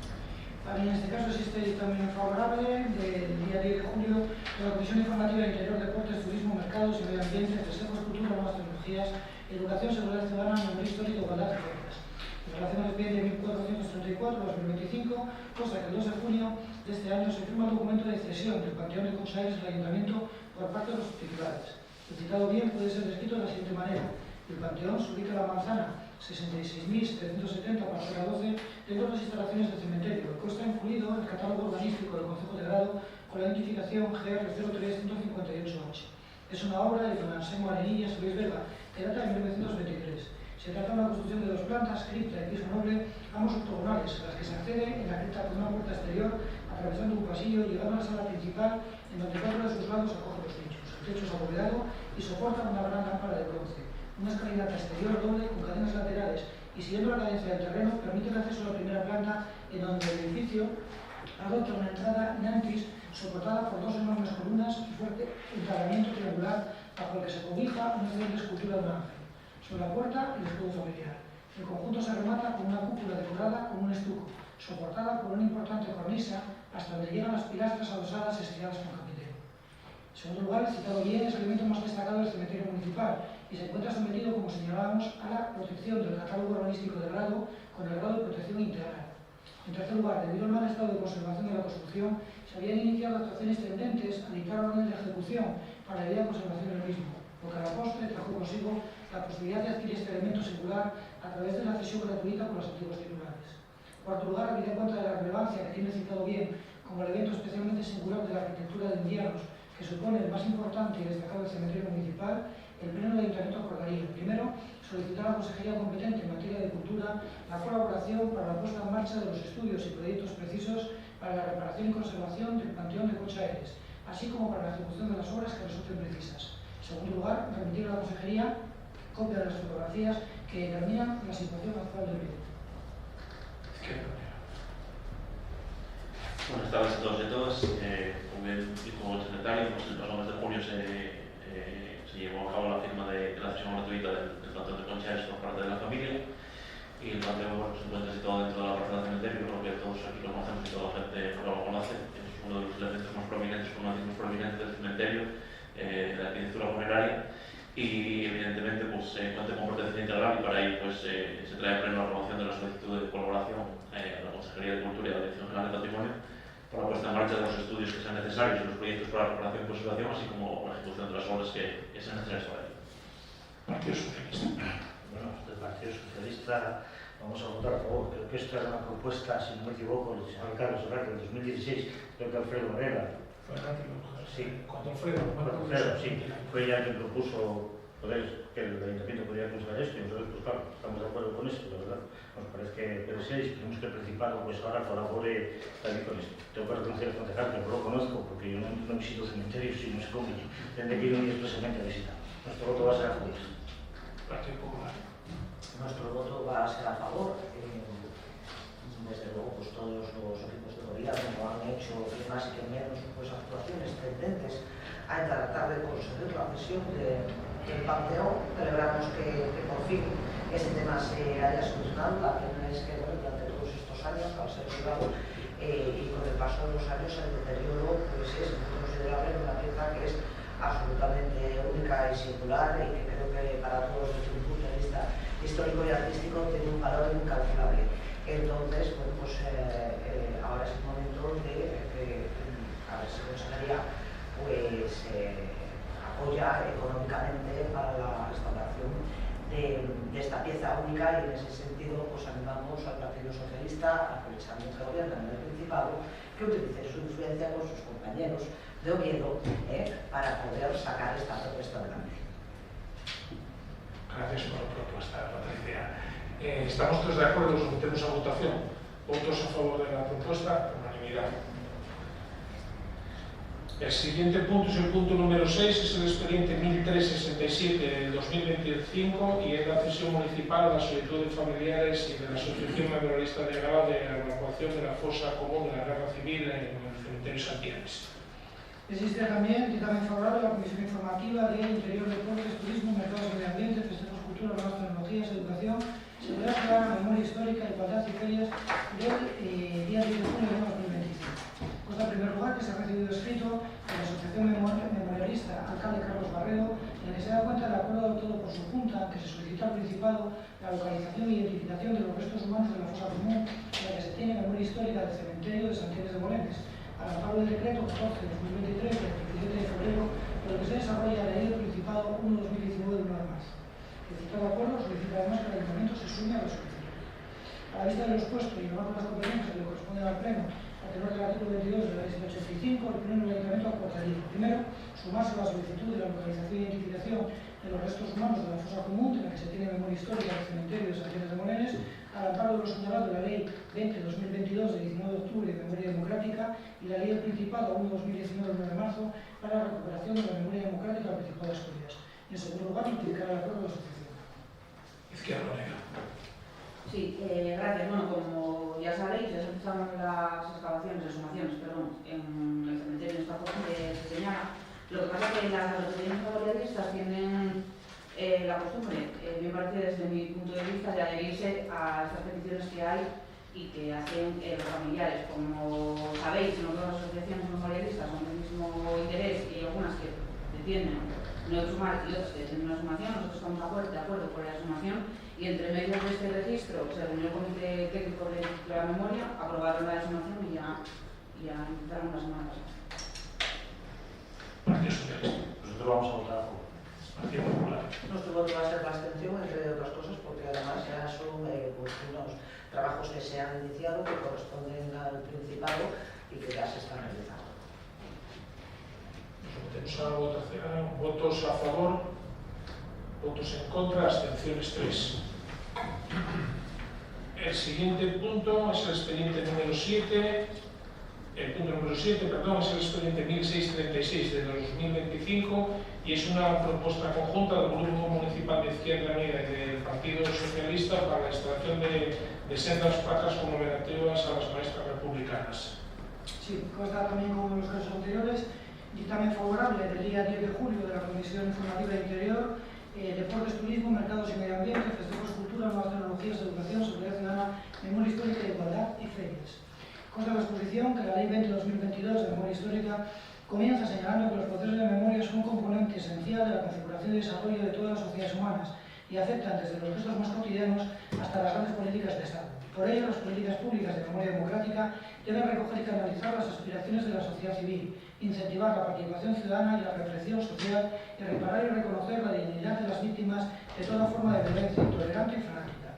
También en este caso existe dictamen favorable del día 10 de julio de la Comisión Informativa de Interior, Deportes, Turismo, Mercados y Medio Ambiente, Reservas, Cultura, Nuevas Tecnologías, Educación, Seguridad Ciudadana, Memoria Histórica, Igualdad y Fronteras. En relación al expediente 1434-2025, consta que el 2 de junio de este año se firma el documento de cesión del Panteón de Conchares al Ayuntamiento por parte de los titulares. El citado bien puede ser descrito de la siguiente manera: el Panteón se ubica en la manzana 66.370 para zona 12 dentro de las instalaciones del cementerio, que está incluido en el catálogo urbanístico del Concejo de Grado con la identificación GR03158H. Es una obra de don Anselmo Arenillas y Luis Vega, que data de 1923. Se trata de una construcción de 2 plantas, cripta y piso noble, ambos octogonales, a las que se accede en la cripta por una puerta exterior, atravesando un pasillo, llegando a la sala principal, en donde 4 de sus lados acoge los nichos. El techo es abovedado y soporta una gran lámpara de bronce. Una escalinata exterior doble con cadenas laterales y, siguiendo la cadencia del terreno, permite el acceso a la primera planta, en donde el edificio adopta una entrada nantis soportada por 2 enormes columnas y fuerte entablamento triangular, bajo el que se cobija una excelente escultura de un ángel. Sobre la puerta, el escudo familiar. El conjunto se remata con una cúpula decorada con un estuco, soportada por una importante cornisa, hasta donde llegan las pilastras adosadas estriadas con capitero. En segundo lugar, el citado bien es el elemento más destacado del cementerio municipal y se encuentra sometido, como señalábamos, a la protección del catálogo urbanístico del grado con el grado de protección integral. En tercer lugar, debido al mal estado de conservación de la construcción, se habían iniciado actuaciones tendentes a dictar órdenes de ejecución para la debida conservación del mismo, lo que a la postre trajo consigo la posibilidad de adquirir este elemento singular a través de la cesión gratuita por los antiguos titulares. En cuarto lugar, habida cuenta de la relevancia que tiene el citado bien como elemento especialmente singular de la arquitectura de indianos, que supone el más importante y destacado del cementerio municipal, el Pleno del Ayuntamiento acordaría, primero, solicitar a la Consejería competente en materia de cultura la colaboración para la puesta en marcha de los estudios y proyectos precisos para la reparación y conservación del Panteón de Cochaeres, así como para la ejecución de las obras que resulten precisas. En segundo lugar, remitir a la Consejería copia de las fotografías que determinan la situación actual del bien. Buenas tardes a todos y a todas. Como bien dijo el secretario, pues el pasado mes de junio se llevó a cabo la firma de la cesión gratuita del Panteón de Conchaeres por parte de la familia, y el panteón, bueno, se encuentra situado dentro de la parcela del cementerio. Creo que todos aquí lo conocemos y toda la gente lo conoce. Es uno de los elementos más prominentes, más prominentes del cementerio, de la arquitectura funeraria, y evidentemente pues cuenta con protección integral, y para ello pues, se trae a pleno la renovación de la solicitud de colaboración a la Consejería de Cultura y a la Dirección General de Patrimonio por la puesta en marcha de los estudios que sean necesarios y los proyectos para la reparación y conservación, así como la ejecución de las obras que sean necesarias para ello. Partido Socialista. Bueno, desde el Partido Socialista vamos a votar a favor. Creo que esta era una propuesta, si no me equivoco, del señor Carlos Herrera en 2016, creo que Alfredo Varela. Sí. Cuando Alfredo, sí, fue ya quien propuso que el Ayuntamiento podría considerar esto, y nosotros, pues claro, estamos de acuerdo con esto, la verdad. Nos parece que debe ser, y esperemos que el Principado pues ahora colabore también con esto. Tengo que reconocer al concejal que no lo conozco, porque yo no visito cementerios y no sé cómo. Tendré que ir muy expresamente a visitar. Nuestro voto va a ser a favor. Partido Popular. Nuestro voto va a ser a favor. Desde luego, pues todos los equipos de gobierno han hecho más y que menos pues, actuaciones tendentes a tratar de conseguir la cesión del Panteón. Celebramos que por fin ese tema se haya solucionado. La pena es que bueno, durante todos estos años, al ser privado y con el paso de los años, el deterioro pues, es muy considerable en una pieza que es absolutamente única y singular, y que creo que para todos desde un punto de vista histórico y artístico tiene un valor incalculable. Entonces, bueno, pues ahora es el momento de que a ver si la Consejería pues, apoya económicamente para la restauración de esta pieza única, y en ese sentido pues animamos al Partido Socialista, aprovechando que gobierna en el Principado, que utilice su influencia con sus compañeros de Oviedo para poder sacar esta propuesta adelante. Gracias por la propuesta, Patricia. ¿Estamos todos de acuerdo? Sometemos a votación. ¿Votos a favor de la propuesta? Unanimidad. El siguiente punto es el punto número 6, es el expediente 1367 del 2025, y es la cesión municipal a la solicitud de familiares y de la Asociación Memorialista de Gala de la evacuación de la fosa común de la Guerra Civil en el cementerio Santianes. Existe también dictamen favorable a la Comisión Informativa de Interior, Deportes, Turismo, Mercados, Medio Ambiente, Festejos, Cultura, Nuevas Tecnologías, Educación, Seguridad Ciudadana, Memoria Histórica, Igualdad y Ferias del día 10 de junio de 2025. Consta en primer lugar que se ha recibido escrito de la Asociación Memorialista Alcalde Carlos Barredo, en el que se da cuenta del acuerdo adoptado por su Junta, que se solicita al Principado la localización e identificación de los restos humanos de la fosa común en la que se tiene memoria histórica del cementerio de Santianes de Morenes, al amparo del decreto 14/2023 del 17 de febrero, por el que se desarrolla la ley del Principado 1/2019 de 1 de marzo. El citado acuerdo solicita además que el Ayuntamiento se sume a la solicitud. A la vista de lo expuesto y en honor de las competencias que le corresponden al Pleno, a tenor del artículo 22 de la Ley 785, el Pleno del Ayuntamiento acordaría, primero, sumarse a la solicitud de la localización e identificación de los restos humanos de la fosa común, en la que se tiene memoria histórica del cementerio de San Giles de Morenes, al amparo de lo señalado de la Ley 20/2022 de 19 de octubre de Memoria Democrática y la Ley del Principado 1/2019 de 9 de marzo para la recuperación de la memoria democrática del Principado de Asturias. Y en segundo lugar, notificar el acuerdo de la asociación. Izquierda Unida. Sí, gracias. Bueno, como ya sabéis, ya se empezaron las excavaciones, exhumaciones, perdón, en el cementerio de esta zona de Señala. Lo que pasa es que las asociaciones memorialistas tienen la costumbre, me parece desde mi punto de vista, de adherirse a estas peticiones que hay y que hacen los familiares. Como sabéis, no todas las asociaciones memorialistas son del mismo interés y hay algunas que defienden no exhumar y otras que defienden una exhumación. Nosotros estamos de acuerdo con la exhumación y entre medio de este registro se reunió el Comité Técnico de la Memoria, aprobaron la exhumación y ya empezaron las semanas. Partido Socialista. Nosotros vamos a votar a favor. Partido Popular. Nuestro voto va a ser la abstención, entre otras cosas, porque además ya son pues, unos trabajos que se han iniciado, que corresponden al Principado y que ya se están realizando. Nos sometemos a la votación. Votos a favor, votos en contra, abstenciones 3. El siguiente punto es el expediente número 7. El punto número 7, perdón, es el expediente 1636 de 2025 y es una propuesta conjunta del Grupo Municipal de Izquierda Unida y del Partido Socialista para la instalación de sendas placas conmemorativas a las maestras republicanas. Sí, consta también como en los casos anteriores, dictamen favorable del día 10 de julio de la Comisión Informativa de Interior, Deportes, Turismo, Mercados y Medio Ambiente, Festejos, Cultura, Nuevas Tecnologías, Educación, Seguridad Ciudadana, Memoria Histórica, Igualdad y Ferias. Consta la exposición que la Ley 20/2022 de Memoria Histórica comienza señalando que los procesos de memoria son un componente esencial de la configuración y desarrollo de todas las sociedades humanas y afectan desde los gestos más cotidianos hasta las grandes políticas de Estado. Por ello, las políticas públicas de memoria democrática deben recoger y canalizar las aspiraciones de la sociedad civil, incentivar la participación ciudadana y la reflexión social y reparar y reconocer la dignidad de las víctimas de toda forma de violencia intolerante y fanática.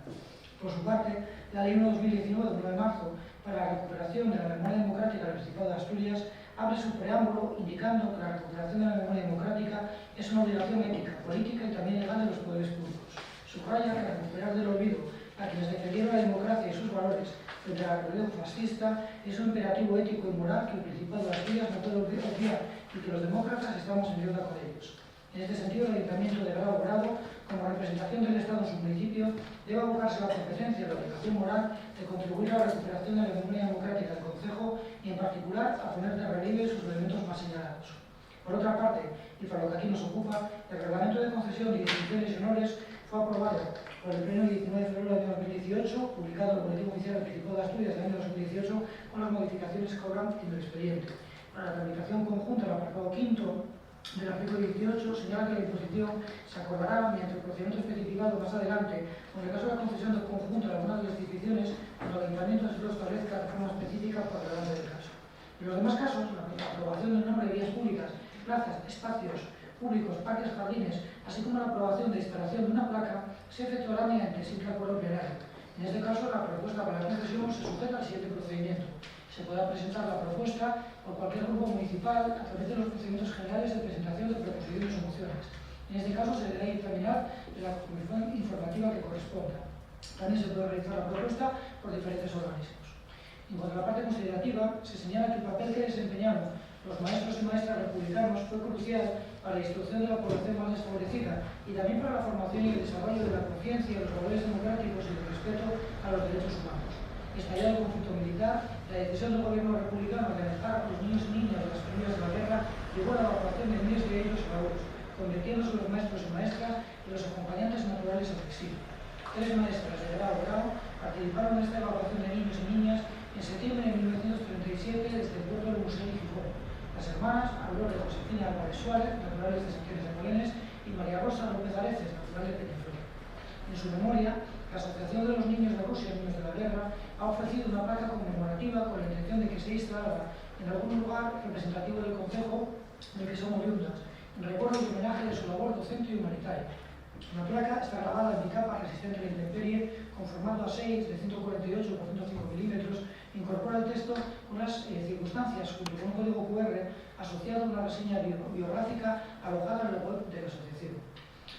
Por su parte, la Ley 1/2019 de 9 de marzo para la recuperación de la memoria democrática del Principado de Asturias abre su preámbulo indicando que la recuperación de la memoria democrática es una obligación ética, política y también legal de los poderes públicos. Subraya que recuperar del olvido a quienes defendieron la democracia y sus valores frente a la rebelión fascista es un imperativo ético y moral que el Principado de Asturias no puede obviar y que los demócratas estamos en deuda con ellos. En este sentido, el Ayuntamiento de Grado Grado, como representación del Estado en su municipio, debe abocarse a la competencia y la obligación moral de contribuir a la recuperación de la memoria democrática del Concejo y, en particular, a poner de relieve sus elementos más señalados. Por otra parte, y para lo que aquí nos ocupa, el Reglamento de Concesión de Distinciones y Honores fue aprobado por el Pleno el 19 de febrero de 2018, publicado en el Boletín Oficial del Principado de Asturias del año 2018, con las modificaciones que obran en el expediente. Para la tramitación conjunta, el apartado 5 del artículo 18 señala que la imposición se acordará mediante el procedimiento especificado más adelante, o en el caso de la concesión del conjunto de algunas de las disposiciones, cuando el Ayuntamiento así lo establezca de forma específica por delante del caso. En los demás casos, la aprobación del nombre de vías públicas, plazas, espacios públicos, parques, jardines, así como la aprobación de instalación de una placa, se efectuará mediante simple acuerdo plenario. En este caso, la propuesta para la concesión se sujeta al siguiente procedimiento. Se podrá presentar la propuesta por cualquier grupo municipal a través de los procedimientos generales de presentación de proposiciones o mociones. En este caso, se deberá examinar de la comisión informativa que corresponda. También se puede realizar la propuesta por diferentes organismos. En cuanto a la parte considerativa, se señala que el papel que desempeñaron los maestros y maestras republicanos fue crucial para la instrucción de la población más desfavorecida y también para la formación y el desarrollo de la conciencia, los valores democráticos y el respeto a los derechos humanos. Estallado el conflicto militar, la decisión del gobierno republicano de alejar a los niños y niñas de las familias de la guerra llevó a la evacuación de miles de ellos a la convirtiéndose los maestros y maestras en los acompañantes naturales al exilio. 3 maestras de grado grado participaron en esta evacuación de niños y niñas en septiembre de 1937 desde el puerto de Musel y Gijón. Las hermanas Aurora y Josefina Álvarez Suárez, naturales de San Giles de Morenes, y María Rosa López Areces, natural de Peñaflor. En su memoria, la Asociación de los Niños de Rusia, Niños de la Guerra, ha ofrecido una placa conmemorativa con la intención de que se instalara en algún lugar representativo del concejo del que son oriundas, en recuerdo y homenaje de su labor docente y humanitaria. La placa está grabada en bicapa resistente a la intemperie, con formato A6 de 148 por 105 milímetros, e incorpora el texto con las circunstancias junto con un código QR asociado a una reseña biográfica alojada en la web de la asociación.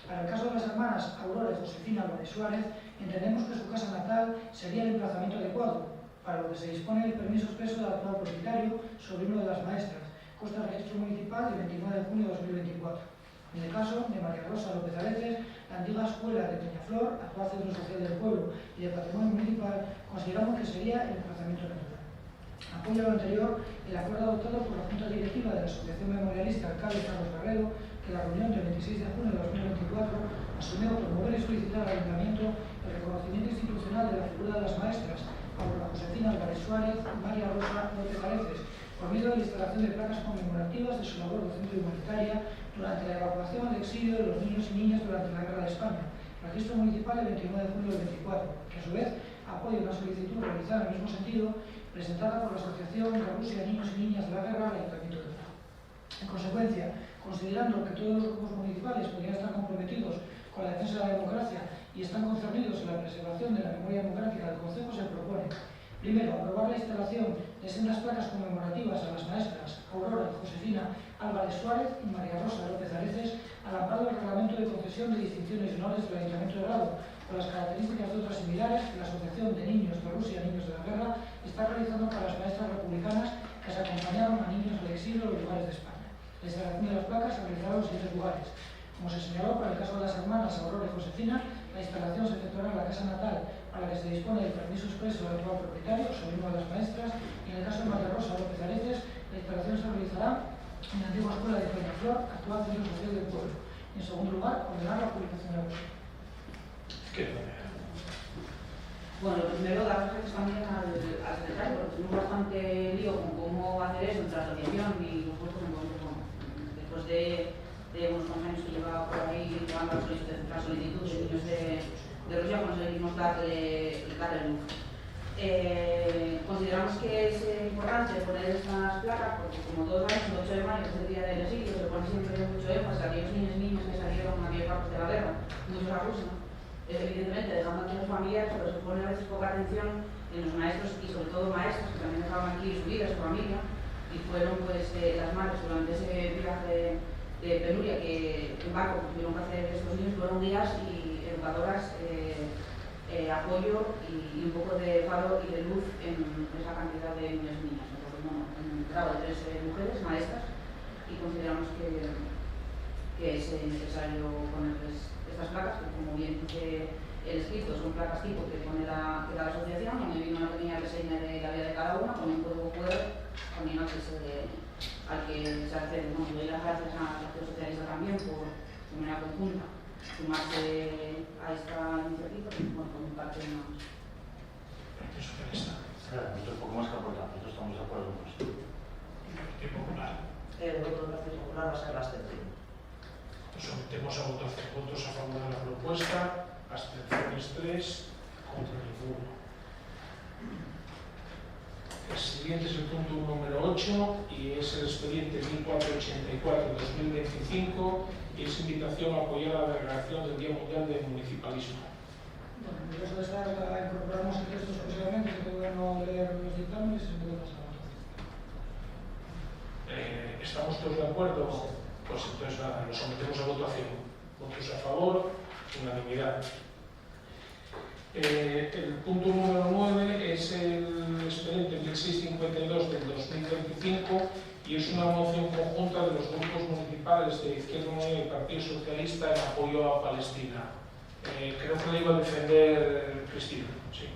Para el caso de las hermanas Aurora y Josefina Álvarez Suárez, entendemos que su casa natal sería el emplazamiento adecuado, para lo que se dispone del permiso expreso del actual propietario sobre uno de las maestras, consta el registro municipal del 29 de junio de 2024. En el caso de María Rosa López Areces, la antigua escuela de Peñaflor, actual Centro Social del Pueblo y de Patrimonio Municipal, consideramos que sería el emplazamiento natural. Apoyo lo anterior el acuerdo adoptado por la Junta Directiva de la Asociación Memorialista Alcalde Carlos Barredo, que en la reunión del 26 de junio de 2024 asumió promover y solicitar al Ayuntamiento el reconocimiento institucional de la figura de las maestras Aurora Josefina Álvarez Suárez y María Rosa López Areces, por medio de la instalación de placas conmemorativas de su labor docente y humanitaria durante la evacuación al exilio de los niños y niñas durante la Guerra de España, registro municipal el 29 de julio del 24, que a su vez apoya una solicitud realizada en el mismo sentido presentada por la Asociación de Rusia Niños y Niñas de la Guerra al Ayuntamiento de Praga. En consecuencia, considerando que todos los grupos municipales podrían estar comprometidos con la defensa de la democracia y están concernidos en la preservación de la memoria democrática del Concejo, se propone: primero, aprobar la instalación de sendas placas conmemorativas a las maestras Aurora Josefina Álvarez Suárez y María Rosa López Areces, al amparo del Reglamento de Concesión de Distinciones y Honores del Ayuntamiento de Grado, con las características de otras similares que la Asociación de Niños de Rusia Niños de la Guerra está realizando para las maestras republicanas que se acompañaron a niños del exilio en los lugares de España. La instalación de las placas se realizará en los siguientes lugares. Como se señaló, para el caso de las hermanas Aurora y Josefina, la instalación se efectuará en la casa natal, para la que se dispone del permiso expreso del actual propietario, sobrino de las maestras, y en el caso de María Rosa López Areces, la instalación se realizará en la antigua escuela de Peñaflor, actual Centro Social del Pueblo. Y en segundo lugar, ordenar la publicación de la web. Bueno, lo primero, dar las gracias también al secretario, porque tuvimos bastante lío con cómo hacer eso entre la asociación y nosotros, entonces, bueno, después de unos años que llevaba por ahí llevando la solicitud de niños de Rusia, conseguimos darle luz. Consideramos que es importante poner estas placas porque, como todos saben, el 8 de mayo, que es el día del exilio, se pone siempre mucho énfasis a aquellos niños y niñas que salieron a aquellas partes de la guerra, muchos a Rusia, evidentemente dejando aquí a sus familiares, pero se pone a veces poca atención en los maestros y sobre todo maestras que también dejaban aquí su vida, su familia, y fueron pues las madres durante ese viaje de penuria que en barco tuvieron que hacer estos niños, fueron guías y educadoras, apoyo y un poco de faro y de luz en esa cantidad de niños y niñas. Entonces, bueno, un grado de 3 mujeres maestras, y consideramos que es necesario ponerles estas placas, que como bien dice el escrito, son placas tipo que pone la asociación, donde vino una pequeña reseña de la vida de cada una, con un código QR, también al que se accede. Bueno, doy las gracias a la Asociación Socialista también por, de manera conjunta, sumarse a esta iniciativa y, bueno, por mi parte más. Partido Socialista. Nosotros poco más que aportar, nosotros estamos de acuerdo con esto. Partido Popular. El voto del Partido Popular va a ser la abstención. Nos sometemos a votación. Votos a favor de la propuesta, abstenciones 3, contra ninguno. El siguiente es el punto número 8 y es el expediente 1484-2025 y es invitación a apoyar la declaración del Día Mundial del Municipalismo. Bueno, en el caso de esta incorporamos el texto exclusivamente, que puedan no leer los dictámenes y se puede pasar a la votación. ¿Estamos todos de acuerdo? Pues entonces nada, lo sometemos a votación. Votos a favor, unanimidad. El punto número 9 es el expediente 1652 del 2025 y es una moción conjunta de los grupos municipales de Izquierda Unida y Partido Socialista en apoyo a Palestina. Creo que le iba a defender Cristina. Sí.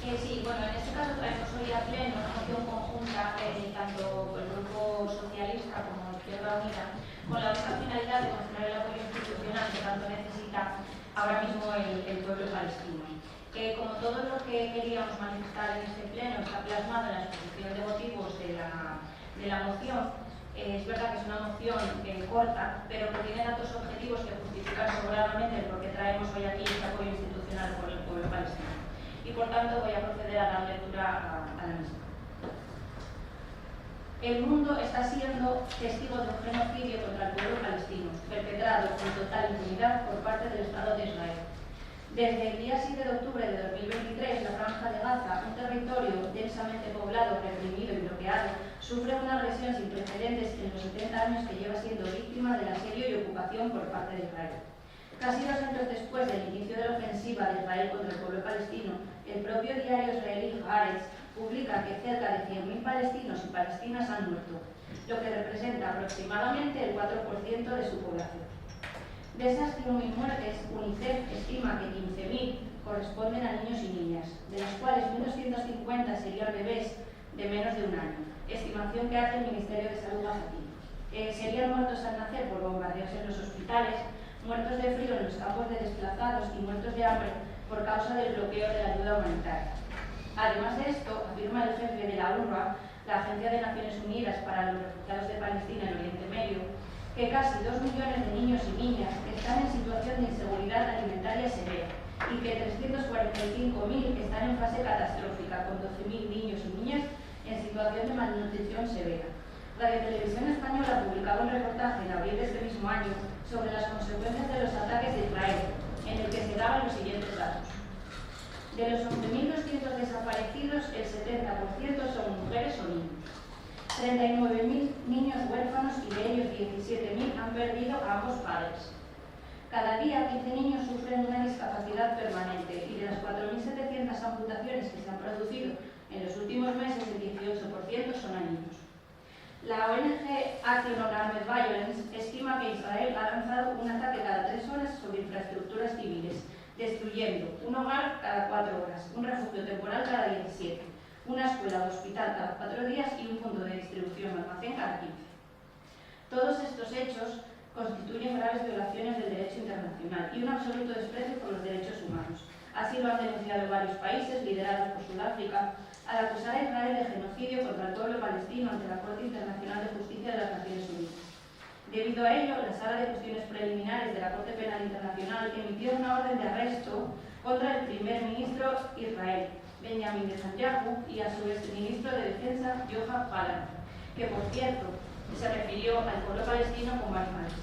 Sí, bueno, en este caso traemos hoy a pleno una moción conjunta tanto el Grupo Socialista como Izquierda Unida, con la única finalidad de mostrar el apoyo institucional que tanto necesita ahora mismo el pueblo palestino. Como todo lo que queríamos manifestar en este pleno está plasmado en la exposición de motivos de la moción, es verdad que es una moción corta, pero que tiene datos objetivos que justifican sobradamente el por qué traemos hoy aquí este apoyo institucional por el pueblo palestino. Y por tanto voy a proceder a dar lectura a la misma. El mundo está siendo testigo de un genocidio contra el pueblo palestino, perpetrados con total impunidad por parte del Estado de Israel. Desde el día 7 de octubre de 2023, la Franja de Gaza, un territorio densamente poblado, reprimido y bloqueado, sufre una agresión sin precedentes en los 70 años que lleva siendo víctima del asedio y ocupación por parte de Israel. Casi 2 años después del inicio de la ofensiva de Israel contra el pueblo palestino, el propio diario israelí Haaretz publica que cerca de 100.000 palestinos y palestinas han muerto, lo que representa aproximadamente el 4% de su población. De esas 100.000 muertes, UNICEF estima que 15.000 corresponden a niños y niñas, de las cuales 1.250 serían bebés de menos de 1 año, estimación que hace el Ministerio de Salud gazatín. Serían muertos al nacer por bombardeos en los hospitales, muertos de frío en los campos de desplazados y muertos de hambre por causa del bloqueo de la ayuda humanitaria. Además de esto, afirma el jefe de la UNRWA, la Agencia de Naciones Unidas para los Refugiados de Palestina en Oriente Medio, que casi 2 millones de niños y niñas están en situación de inseguridad alimentaria severa y que 345.000 están en fase catastrófica, con 12.000 niños y niñas en situación de malnutrición severa. Radio Televisión Española publicaba un reportaje en abril de este mismo año sobre las consecuencias de los ataques de Israel, en el que se daban los siguientes datos. De los 11.200 desaparecidos, el 70% son mujeres o niños. 39.000 niños huérfanos y de ellos 17.000 han perdido a ambos padres. Cada día 15 niños sufren una discapacidad permanente y de las 4.700 amputaciones que se han producido en los últimos meses, el 18% son a niños. La ONG Action on Armed Violence estima que Israel ha lanzado un ataque cada 3 horas sobre infraestructuras civiles, destruyendo un hogar cada 4 horas, un refugio temporal cada 17, una escuela o hospital cada 4 días y un punto de distribución almacén cada 15. Todos estos hechos constituyen graves violaciones del derecho internacional y un absoluto desprecio por los derechos humanos. Así lo han denunciado varios países, liderados por Sudáfrica, al acusar a Israel de genocidio contra el pueblo palestino ante la Corte Internacional de Justicia de las Naciones Unidas. Debido a ello, la Sala de Cuestiones Preliminares de la Corte Penal Internacional emitió una orden de arresto contra el primer ministro israelí, Benjamin Netanyahu, y a su exministro de Defensa, Yoav Gallant, que por cierto se refirió al pueblo palestino como animales.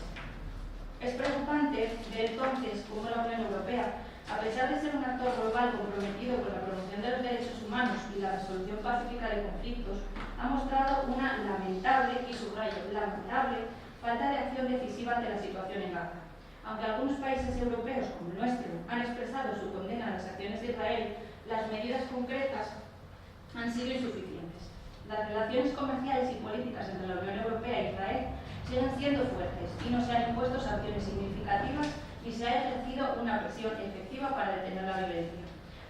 Es preocupante ver entonces cómo la Unión Europea, a pesar de ser un actor global comprometido con la promoción de los derechos humanos y la resolución pacífica de conflictos, ha mostrado una lamentable, y subrayo, lamentable, falta de acción decisiva ante la situación en Gaza. Aunque algunos países europeos, como el nuestro, han expresado su condena a las acciones de Israel, las medidas concretas han sido insuficientes. Las relaciones comerciales y políticas entre la Unión Europea e Israel siguen siendo fuertes y no se han impuesto sanciones significativas ni se ha ejercido una presión efectiva para detener la violencia.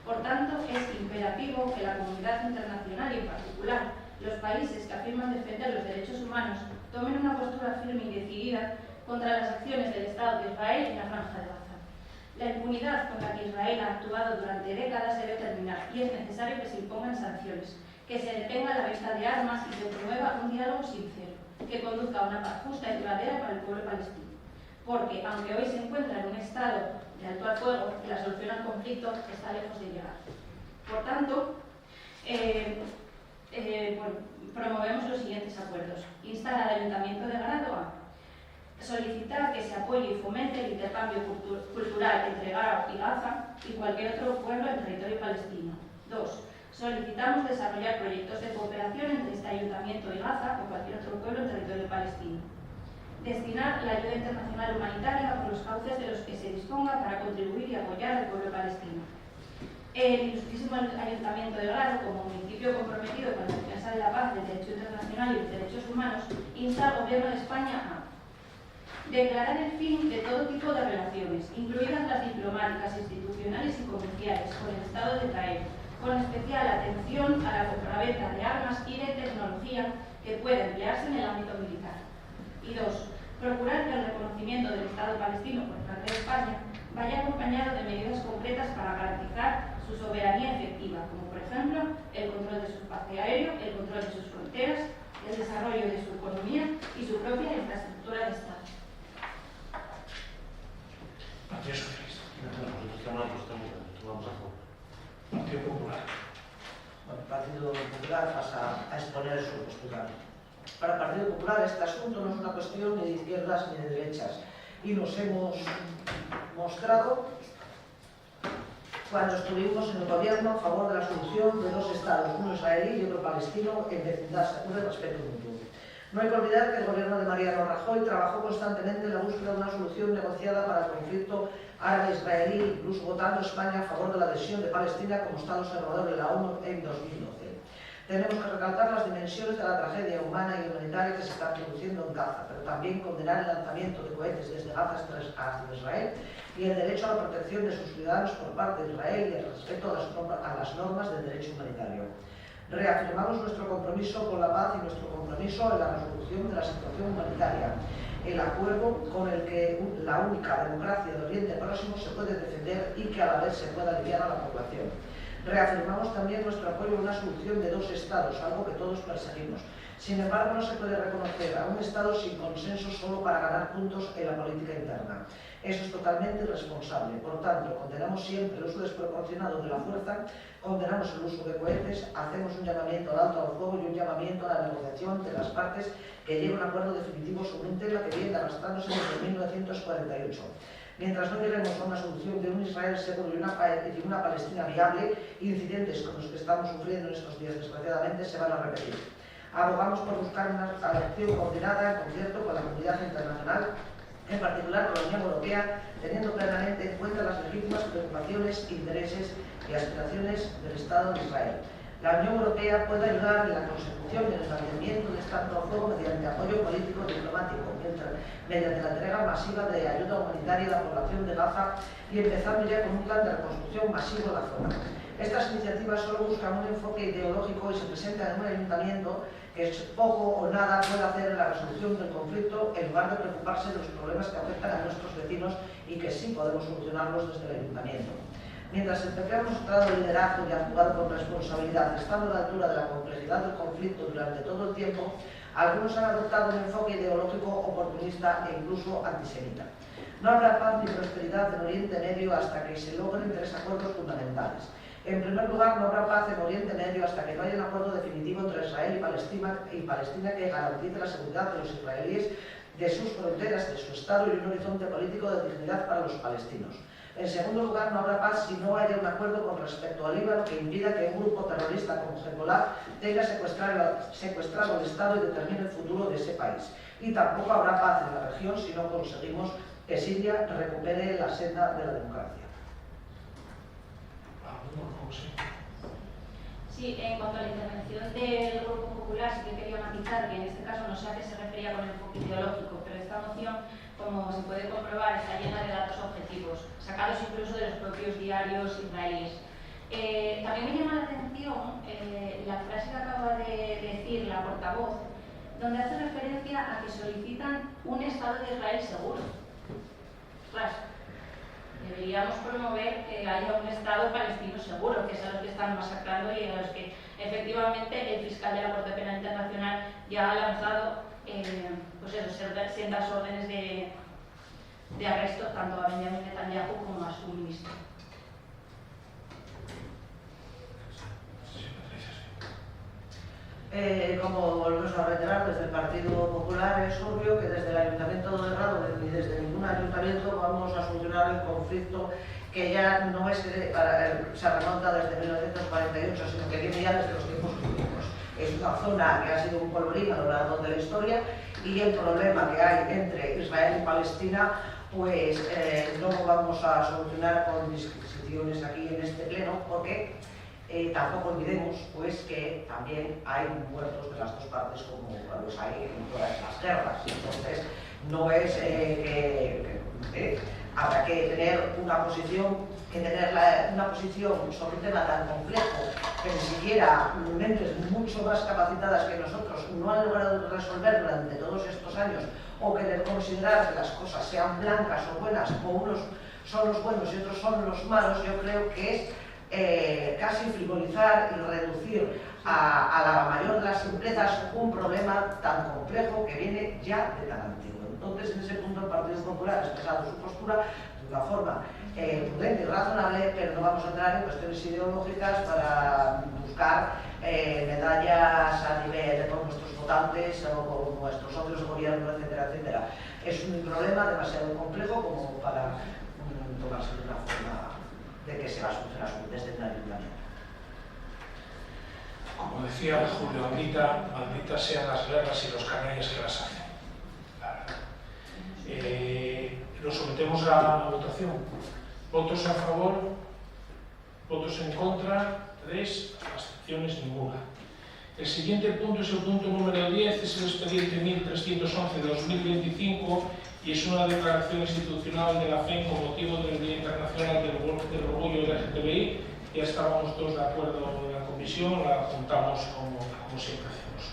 Por tanto, es imperativo que la comunidad internacional y en particular los países que afirman defender los derechos humanos tomen una postura firme y decidida contra las acciones del Estado de Israel en la Franja de Gaza. La impunidad con la que Israel ha actuado durante décadas debe terminar y es necesario que se impongan sanciones, que se detenga la venta de armas y se promueva un diálogo sincero, que conduzca a una paz justa y duradera para el pueblo palestino. Porque, aunque hoy se encuentra en un estado de alto al fuego, la solución al conflicto está lejos de llegar. Por tanto, promovemos los siguientes acuerdos. Instar al Ayuntamiento de Grado a solicitar que se apoye y fomente el intercambio cultural entre Grado y Gaza y cualquier otro pueblo en territorio palestino. 2. Solicitamos desarrollar proyectos de cooperación entre este Ayuntamiento y Gaza o cualquier otro pueblo en territorio palestino. Destinar la ayuda internacional humanitaria por los cauces de los que se disponga para contribuir y apoyar al pueblo palestino. El Ilustrísimo Ayuntamiento de Grado, como municipio comprometido con la defensa de la paz, del derecho internacional y los derechos humanos, insta al Gobierno de España a declarar el fin de todo tipo de relaciones, incluidas las diplomáticas, institucionales y comerciales, con el Estado de Israel, con especial atención a la compraventa de armas y de tecnología que pueda emplearse en el ámbito militar. Y 2. Procurar que el reconocimiento del Estado palestino por parte de España vaya acompañado de medidas concretas para garantizar su soberanía efectiva, como por ejemplo el control de su espacio aéreo, el control de sus fronteras, el desarrollo de su economía y su propia infraestructura de Estado. Partido Socialista. Partido Popular. Bueno, el Partido Popular pasa a exponer su postura. Para el Partido Popular este asunto no es una cuestión ni de izquierdas ni de derechas. y nos hemos mostrado cuando estuvimos en el gobierno a favor de la solución de dos estados, uno israelí y otro palestino, en vecindad segura y respeto mutuo. No hay que olvidar que el gobierno de Mariano Rajoy trabajó constantemente en la búsqueda de una solución negociada para el conflicto árabe-israelí, incluso votando España a favor de la adhesión de Palestina como Estado observador de la ONU en 2012. Tenemos que recalcar las dimensiones de la tragedia humana y humanitaria que se está produciendo en Gaza, pero también condenar el lanzamiento de cohetes desde Gaza hasta Israel y el derecho a la protección de sus ciudadanos por parte de Israel y el respeto a las normas del derecho humanitario. Reafirmamos nuestro compromiso con la paz y nuestro compromiso en la resolución de la situación humanitaria, el acuerdo con el que la única democracia del Oriente Próximo se puede defender y que a la vez se pueda aliviar a la población. Reafirmamos también nuestro apoyo a una solución de dos estados, algo que todos perseguimos. Sin embargo, no se puede reconocer a un Estado sin consenso solo para ganar puntos en la política interna. Eso es totalmente irresponsable. Por tanto, condenamos siempre el uso desproporcionado de la fuerza, condenamos el uso de cohetes, hacemos un llamamiento al alto al fuego y un llamamiento a la negociación de las partes que llegue a un acuerdo definitivo sobre un tema que viene arrastrándose desde 1948. Mientras no lleguemos a una solución de un Israel seguro y una Palestina viable, incidentes como los que estamos sufriendo en estos días, desgraciadamente, se van a repetir. Abogamos por buscar una acción coordinada en concierto con la comunidad internacional, en particular con la Unión Europea, teniendo plenamente en cuenta las legítimas preocupaciones, intereses y aspiraciones del Estado de Israel. La Unión Europea puede ayudar en la consecución y en el mantenimiento de este alto al fuego mediante apoyo político y diplomático, mediante la entrega masiva de ayuda humanitaria a la población de Gaza y empezando ya con un plan de reconstrucción masivo en la zona. Estas iniciativas solo buscan un enfoque ideológico y se presentan en un ayuntamiento que poco o nada puede hacer en la resolución del conflicto en lugar de preocuparse de los problemas que afectan a nuestros vecinos y que sí podemos solucionarlos desde el ayuntamiento. Mientras el PP ha mostrado liderazgo y ha actuado con responsabilidad, estando a la altura de la complejidad del conflicto durante todo el tiempo, algunos han adoptado un enfoque ideológico oportunista e incluso antisemita. No habrá paz ni prosperidad en Oriente Medio hasta que se logren tres acuerdos fundamentales. En primer lugar, no habrá paz en Oriente Medio hasta que no haya un acuerdo definitivo entre Israel y Palestina que garantice la seguridad de los israelíes, de sus fronteras, de su Estado y un horizonte político de dignidad para los palestinos. En segundo lugar, no habrá paz si no haya un acuerdo con respecto al Líbano que impida que un grupo terrorista como Hezbollah tenga secuestrado el Estado y determine el futuro de ese país. Y tampoco habrá paz en la región si no conseguimos que Siria recupere la senda de la democracia. Sí, en cuanto a la intervención del Grupo Popular, sí que quería matizar que en este caso no sé a qué se refería con el enfoque ideológico, pero esta moción, como se puede comprobar, está llena de datos objetivos, sacados incluso de los propios diarios israelíes. También me llama la atención la frase que acaba de decir la portavoz, donde hace referencia a que solicitan un Estado de Israel seguro. Claro, deberíamos promover que haya un Estado palestino seguro, que es a los que están masacrando y a los que efectivamente el fiscal de la Corte Penal Internacional ya ha lanzado sendas órdenes de arresto tanto a Benjamin Netanyahu como a su ministro. Como volvemos a reiterar, desde el Partido Popular es obvio que desde el Ayuntamiento de Rado ni desde ningún ayuntamiento vamos a solucionar el conflicto que ya no es se remonta desde 1948, sino que viene ya desde los tiempos bíblicos. Es una zona que ha sido un polvorín a lo largo de la historia y el problema que hay entre Israel y Palestina pues no lo vamos a solucionar con disquisiciones aquí en este pleno porque tampoco olvidemos pues, que también hay muertos de las dos partes como los hay en todas las guerras. Entonces, no es que habrá que tener una posición, sobre un tema tan complejo que ni siquiera mentes mucho más capacitadas que nosotros no han logrado resolver durante todos estos años o querer considerar que las cosas sean blancas o buenas o unos son los buenos y otros son los malos. Yo creo que es casi frivolizar y reducir a la mayor de las simplezas un problema tan complejo que viene ya de tan antiguo. Entonces, en ese punto el Partido Popular ha expresado su postura de una forma prudente y razonable, pero no vamos a entrar en cuestiones ideológicas para buscar medallas a nivel con nuestros votantes o con nuestros socios de gobierno, etcétera, etcétera. Es un problema demasiado complejo como para tomarse de una forma de que se va a solucionar desde el ayuntamiento. Como decía Julio, malditas sean las guerras y los canallas que las hacen. Lo sometemos a votación. ¿Votos a favor? ¿Votos en contra? 3. Abstenciones ninguna. El siguiente punto es el punto número 10, es el expediente 1311 de 2025 y es una declaración institucional de la FEN con motivo del Día Internacional del Orgullo LGTBI. Ya estábamos todos de acuerdo en la comisión, la juntamos como siempre hacemos.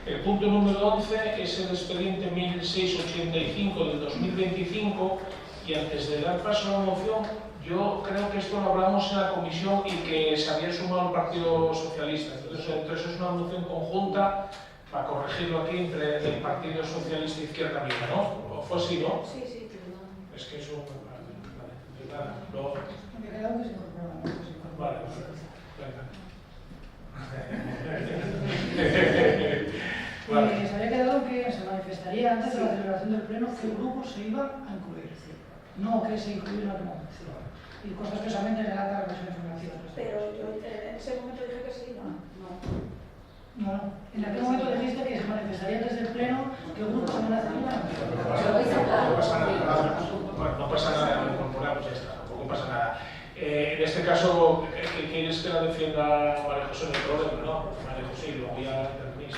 El punto número 11 es el expediente 1685 del 2025 y antes de dar paso a la moción, yo creo que esto lo hablamos en la comisión y que se había sumado el Partido Socialista. Entonces es una moción conjunta para corregirlo aquí entre el Partido Socialista e Izquierda Unida, ¿no? ¿O fue así, no? Sí, sí, Es que eso... Vale, luego... Me ha quedado que se incorpora. Vale, venga. Vale. Se había quedado que se manifestaría antes de la celebración del pleno qué grupos se iban a incluir, no que se incluyeron en la moción. Y consta expresamente en el acta de la comisión de información. Pero yo en ese momento dije que sí, ¿no? No. En aquel momento dijiste que se manifestaría antes del pleno qué grupos se van a celebrar. No pasa nada. Bueno, no pasa nada, lo incorporamos, ya está, tampoco pasa nada. En este caso, ¿qué quieres que la defienda María José? No hay problema, ¿no? María José, luego ya terminéis.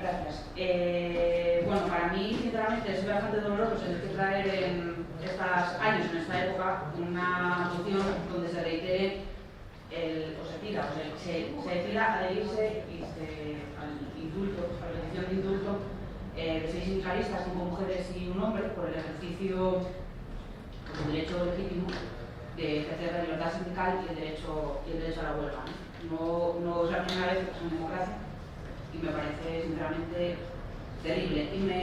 Gracias. Bueno, para mí, sinceramente, es bastante doloroso tener que traer en estos años, en esta época, una moción donde se reitere se decida adherirse al indulto, a la petición de indulto de 6 sindicalistas, 5 mujeres y un hombre, por el ejercicio del derecho legítimo de ejercer la libertad sindical y el derecho a la huelga. No es la primera vez que pasa en democracia y me parece sinceramente terrible. Y me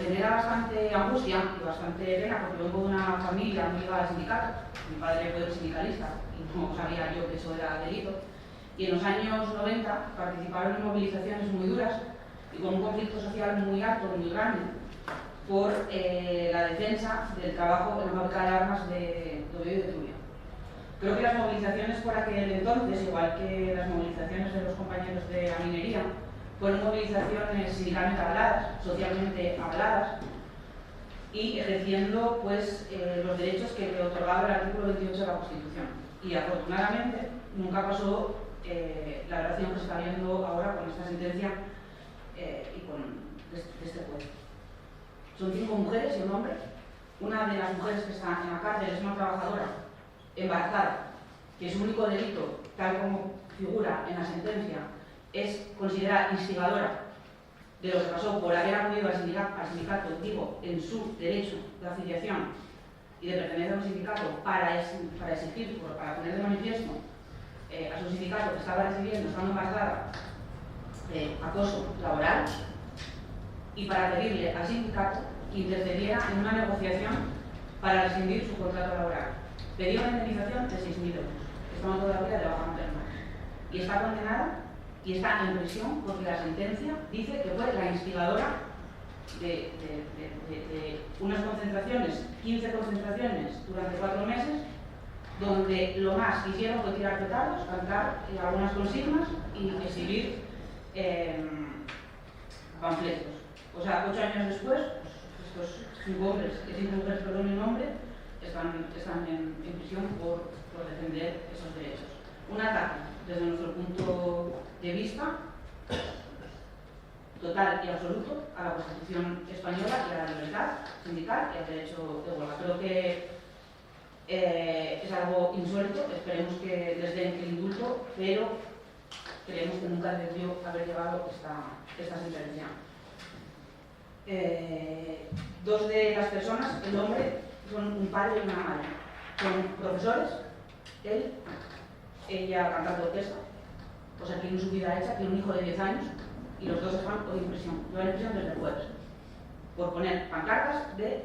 genera bastante angustia y bastante pena porque vengo de una familia muy ligada al sindicato. Mi padre fue sindicalista y no sabía yo que eso era delito. Y en los años 90 participaron en movilizaciones muy duras y con un conflicto social muy alto, muy grande, por la defensa del trabajo en la fábrica de armas de Oviedo y de Turia. Creo que las movilizaciones por aquel entonces, igual que las movilizaciones de los compañeros de la minería, fueron movilizaciones sindicalmente avaladas, socialmente avaladas y ejerciendo pues, los derechos que le otorgaba el artículo 28 de la Constitución. Y afortunadamente nunca pasó la relación que se está viendo ahora con esta sentencia y con este juez. Son 5 mujeres y un hombre. Una de las mujeres que está en la cárcel es una trabajadora embarazada, que su único delito, tal como figura en la sentencia, es considerada instigadora de lo que pasó por haber acudido al sindicato, digo, en su derecho de afiliación y de pertenecer a un sindicato para exigir, para poner de manifiesto a su sindicato que estaba recibiendo, estando embarazada, acoso laboral, y para pedirle al sindicato que intercediera en una negociación para rescindir su contrato laboral. Pedía una indemnización de 6.000 euros. Estamos todavía de baja materna. Y está condenada y está en prisión porque la sentencia dice que fue la instigadora de unas concentraciones, 15 concentraciones durante 4 meses, donde lo más que hicieron fue tirar petardos, cantar algunas consignas y exhibir panfletos. O sea, 8 años después, pues, estos 5 mujeres, perdón, y un hombre, están en prisión por defender esos derechos. Un ataque, desde nuestro punto de vista, total y absoluto a la Constitución española y a la libertad sindical y al derecho de huelga. Creo que es algo insuelto, esperemos que les den el indulto, pero creemos que nunca debió haber llevado esta sentencia. 2 de las personas, el hombre, son un padre y una madre. Son profesores, ella cantante de orquesta, o sea, tiene su vida hecha, tiene un hijo de 10 años y los 2 están hoy en prisión. Llevan en prisión desde el jueves por poner pancartas de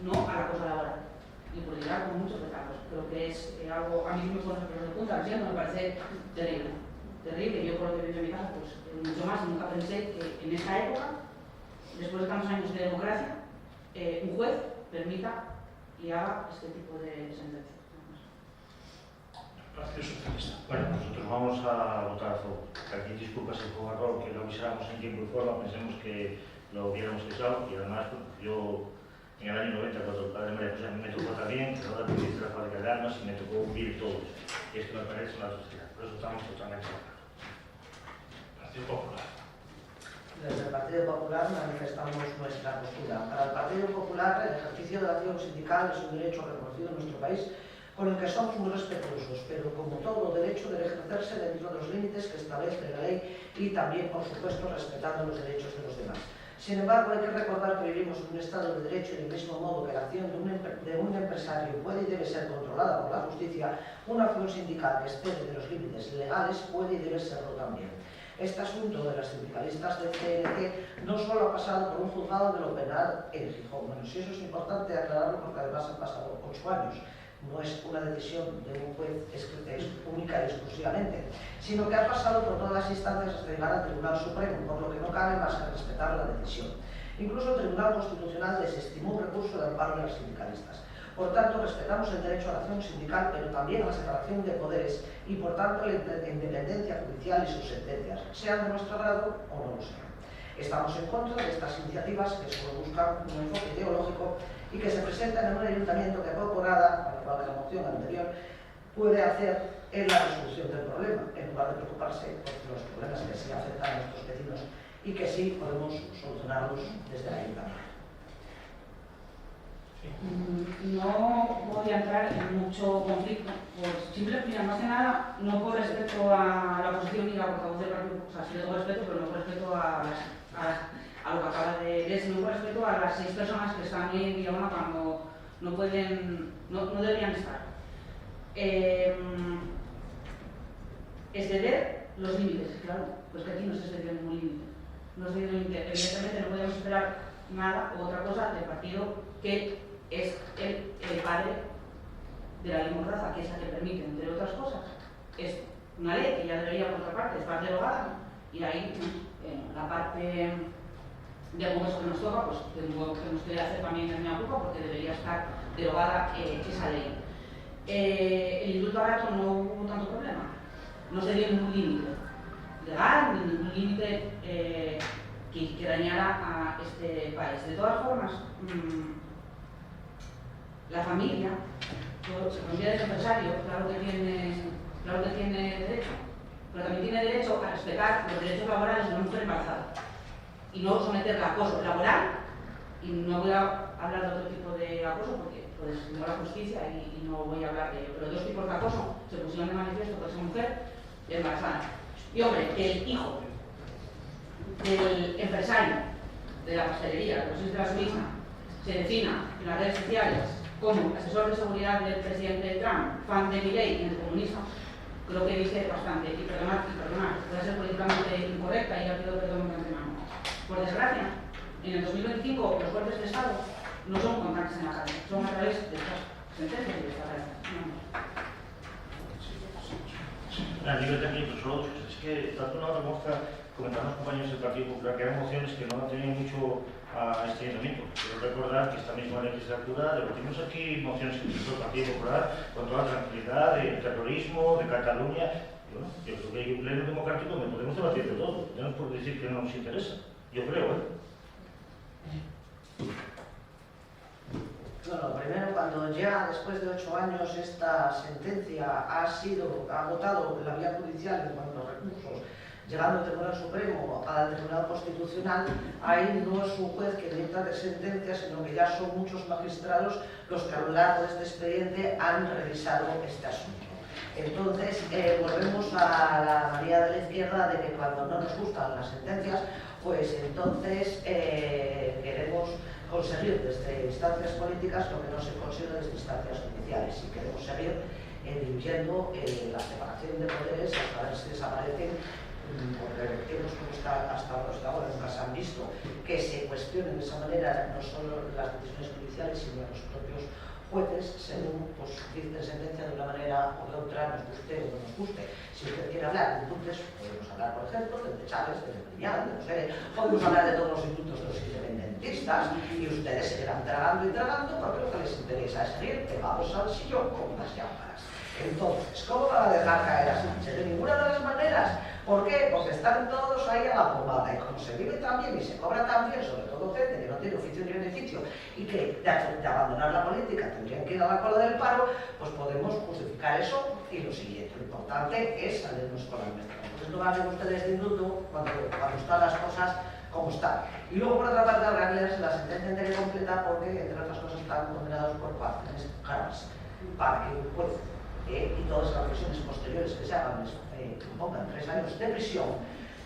no al acoso laboral. y por llegar con muchos retardos. Creo que es algo, a mí me pone los de punta, siempre me parece terrible. Terrible, yo por lo que vivo en mi casa, pues mucho más, nunca pensé que en esta época, después de tantos años de democracia, un juez permita y haga este tipo de sentencia. Partido Socialista. Bueno, nosotros vamos a votar a favor. Aquí disculpas si fue un error que lo avisáramos en tiempo y forma, pensemos que lo hubiéramos avisado y además yo en el año 90 cuando el padre María José a mí me tocó también, que ahora tuviste la fábrica de armas y me tocó vivir todo eso. Y esto me parece una sociedad, por eso estamos totalmente de acuerdo. Partido Popular. Desde el Partido Popular manifestamos nuestra postura. Para el Partido Popular, el ejercicio de la acción sindical es un derecho reconocido en nuestro país con el que somos muy respetuosos, pero como todo derecho debe ejercerse dentro de los límites que establece la ley y también, por supuesto, respetando los derechos de los demás. Sin embargo, hay que recordar que vivimos en un Estado de Derecho y del mismo modo que la acción de un empresario puede y debe ser controlada por la justicia, una acción sindical que excede de los límites legales puede y debe serlo también. Este asunto de las sindicalistas del CNT no solo ha pasado por un juzgado de lo penal en Gijón. Bueno, si eso es importante aclararlo porque además han pasado 8 años. No es una decisión de un juez única y exclusivamente, sino que ha pasado por todas las instancias hasta llegar al Tribunal Supremo, por lo que no cabe más que respetar la decisión. Incluso el Tribunal Constitucional desestimó un recurso de amparo de los sindicalistas. Por tanto, respetamos el derecho a la acción sindical, pero también a la separación de poderes y, por tanto, la independencia judicial y sus sentencias, sean de nuestro grado o no lo sean. Estamos en contra de estas iniciativas que solo buscan un enfoque ideológico y que se presentan en un ayuntamiento que poco o nada, al igual que la moción anterior, puede hacer en la resolución del problema, en lugar de preocuparse por los problemas que sí afectan a nuestros vecinos y que sí podemos solucionarlos desde el ayuntamiento. No voy a entrar en mucho conflicto, pues simplemente, más que nada, no por respeto a la oposición ni a la portavoz del partido, o sea, sí le tengo respeto, pero no por respeto a lo que acaba de leer, sino por respeto a las 6 personas que están en Villaona cuando no pueden, no deberían estar. Exceder los límites, claro, pues que aquí no se excede ningún límite. No se excede límite. Evidentemente no podemos esperar nada o otra cosa del partido que es el padre de la ley Mordaza, que es la que permite, entre otras cosas, es una ley que ya debería, por otra parte, estar derogada, y ahí, en la parte del Congreso que nos toca, pues tenemos que hacer también en mi culpa, porque debería estar derogada esa ley. El indulto a Rato no hubo tanto problema, no se dio ningún límite legal, ni ningún límite que dañara a este país. De todas formas, la familia del empresario, claro que tiene derecho, pero también tiene derecho a respetar los derechos laborales de una mujer embarazada y no someterla a acoso laboral, y no voy a hablar de otro tipo de acoso porque pues, no la justicia y no voy a hablar de ello, pero 2 tipos de acoso se pusieron de manifiesto por esa mujer embarazada. Y hombre, que el hijo del empresario de la pastelería, de la Suiza, se defina en las redes sociales como asesor de seguridad del presidente Trump, fan de Milei y anticomunista, creo que dice bastante. Y perdonar, puede ser políticamente incorrecta y ya pido perdón de antemano. Por desgracia, en el 2025 los golpes de Estado no son con tanques en la calle, son a través de estas sentencias y de esta ley. La libertad de nosotros, es que tanto una demuestra, comentaban los compañeros del Partido Popular, que eran mociones que no tenían mucho a este ayuntamiento. Quiero recordar que esta misma legislatura debatimos aquí mociones que presentó el Partido Popular con toda la tranquilidad del terrorismo, de Cataluña. Bueno, yo creo que hay un pleno democrático donde podemos debatir de todo. No nos puede decir que no nos interesa. Yo creo, Bueno, primero, cuando ya después de 8 años esta sentencia ha agotado la vía judicial en cuanto a recursos, llegando al Tribunal Supremo, al Tribunal Constitucional, ahí no es un juez que dicta de sentencia, sino que ya son muchos magistrados los que a lo largo de este expediente han revisado este asunto. Entonces, volvemos a la manía de la izquierda de que cuando no nos gustan las sentencias, pues entonces queremos conseguir desde instancias políticas lo que no se consigue desde instancias judiciales y queremos seguir diluyendo la separación de poderes hasta ver si desaparecen, porque vemos como hasta ahora nunca se han visto que se cuestionen de esa manera no solo las decisiones judiciales sino los propios jueces según pues, dicten sentencia de una manera o de otra, nos guste o no nos guste. Si usted quiere hablar de indultos, podemos hablar, por ejemplo, de Chávez, de Briñán, de no sé, podemos hablar de todos los indultos de los independentistas y ustedes se quedan tragando y tragando porque lo que les interesa es seguir pegados al sillón con unas llamadas. Entonces, ¿cómo van a dejar caer a Sánchez? De ninguna de las maneras. ¿Por qué? Porque están todos ahí a la pomada y como se vive tan bien y se cobra tan bien, sobre todo gente que no tiene oficio ni beneficio y que de abandonar la política tendrían que ir a la cola del paro, pues podemos justificar eso y lo siguiente. Lo importante es salirnos con la nuestra. Entonces no hablen ustedes de indulto cuando están las cosas como están. Y luego, por otra parte, habrá que leerse la sentencia entera completa porque, entre otras cosas, están condenados por coacciones graves para que el juez y todas las reflexiones posteriores que se hagan pongan 3 años de prisión.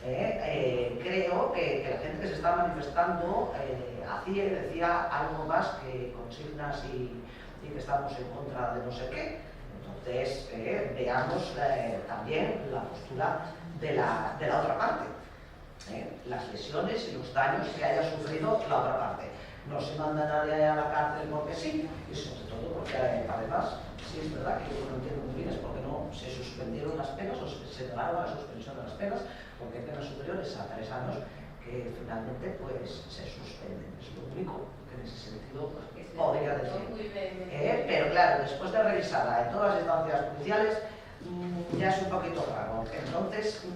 Creo que la gente que se está manifestando decía algo más que consignas y que estamos en contra de no sé qué. Entonces, veamos también la postura de la otra parte. Las lesiones y los daños que haya sufrido la otra parte. No se manda a nadie a la cárcel porque sí, y sobre todo porque además, sí es verdad que yo no entiendo muy bien es porque no se suspendieron las penas o se negaron a la suspensión de las penas, porque hay penas superiores a 3 años que finalmente pues se suspenden. Es lo único que en ese sentido podría decir. Pero claro, después de revisarla en todas las instancias judiciales, ya es un poquito raro. Entonces,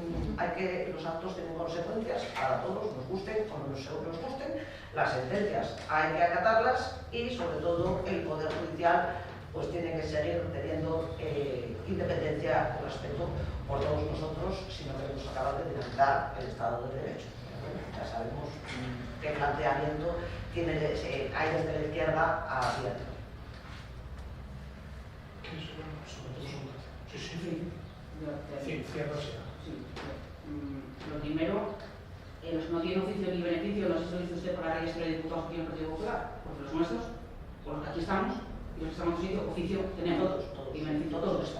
los actos tienen consecuencias para todos, nos gusten o no nos gusten. Las sentencias hay que acatarlas y, sobre todo, el Poder Judicial pues tiene que seguir teniendo independencia con respeto por todos nosotros si no queremos acabar de dinamitar el Estado de Derecho. Ya sabemos qué planteamiento hay desde la izquierda hacia ti. Lo primero, los que no tienen oficio ni beneficio, no sé si lo dice usted por la registra de diputados que tiene el Partido Popular, porque los nuestros, por los que aquí estamos, y los que estamos en sitio, oficio tenemos, y beneficio todos.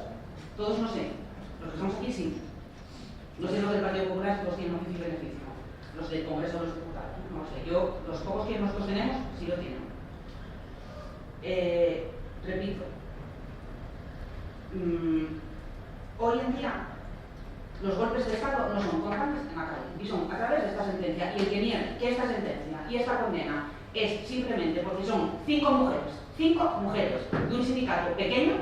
Todos no sé, los que estamos aquí sí. No sé los del Partido Popular si todos tienen oficio y beneficio. Los del Congreso de los Diputados, no sé. Los pocos que nosotros tenemos, sí lo tienen. Repito, hoy en día los golpes de Estado no son constantes en la calle y son a través de esta sentencia, y el que niegue que esta sentencia y esta condena es simplemente porque son 5 mujeres de un sindicato pequeño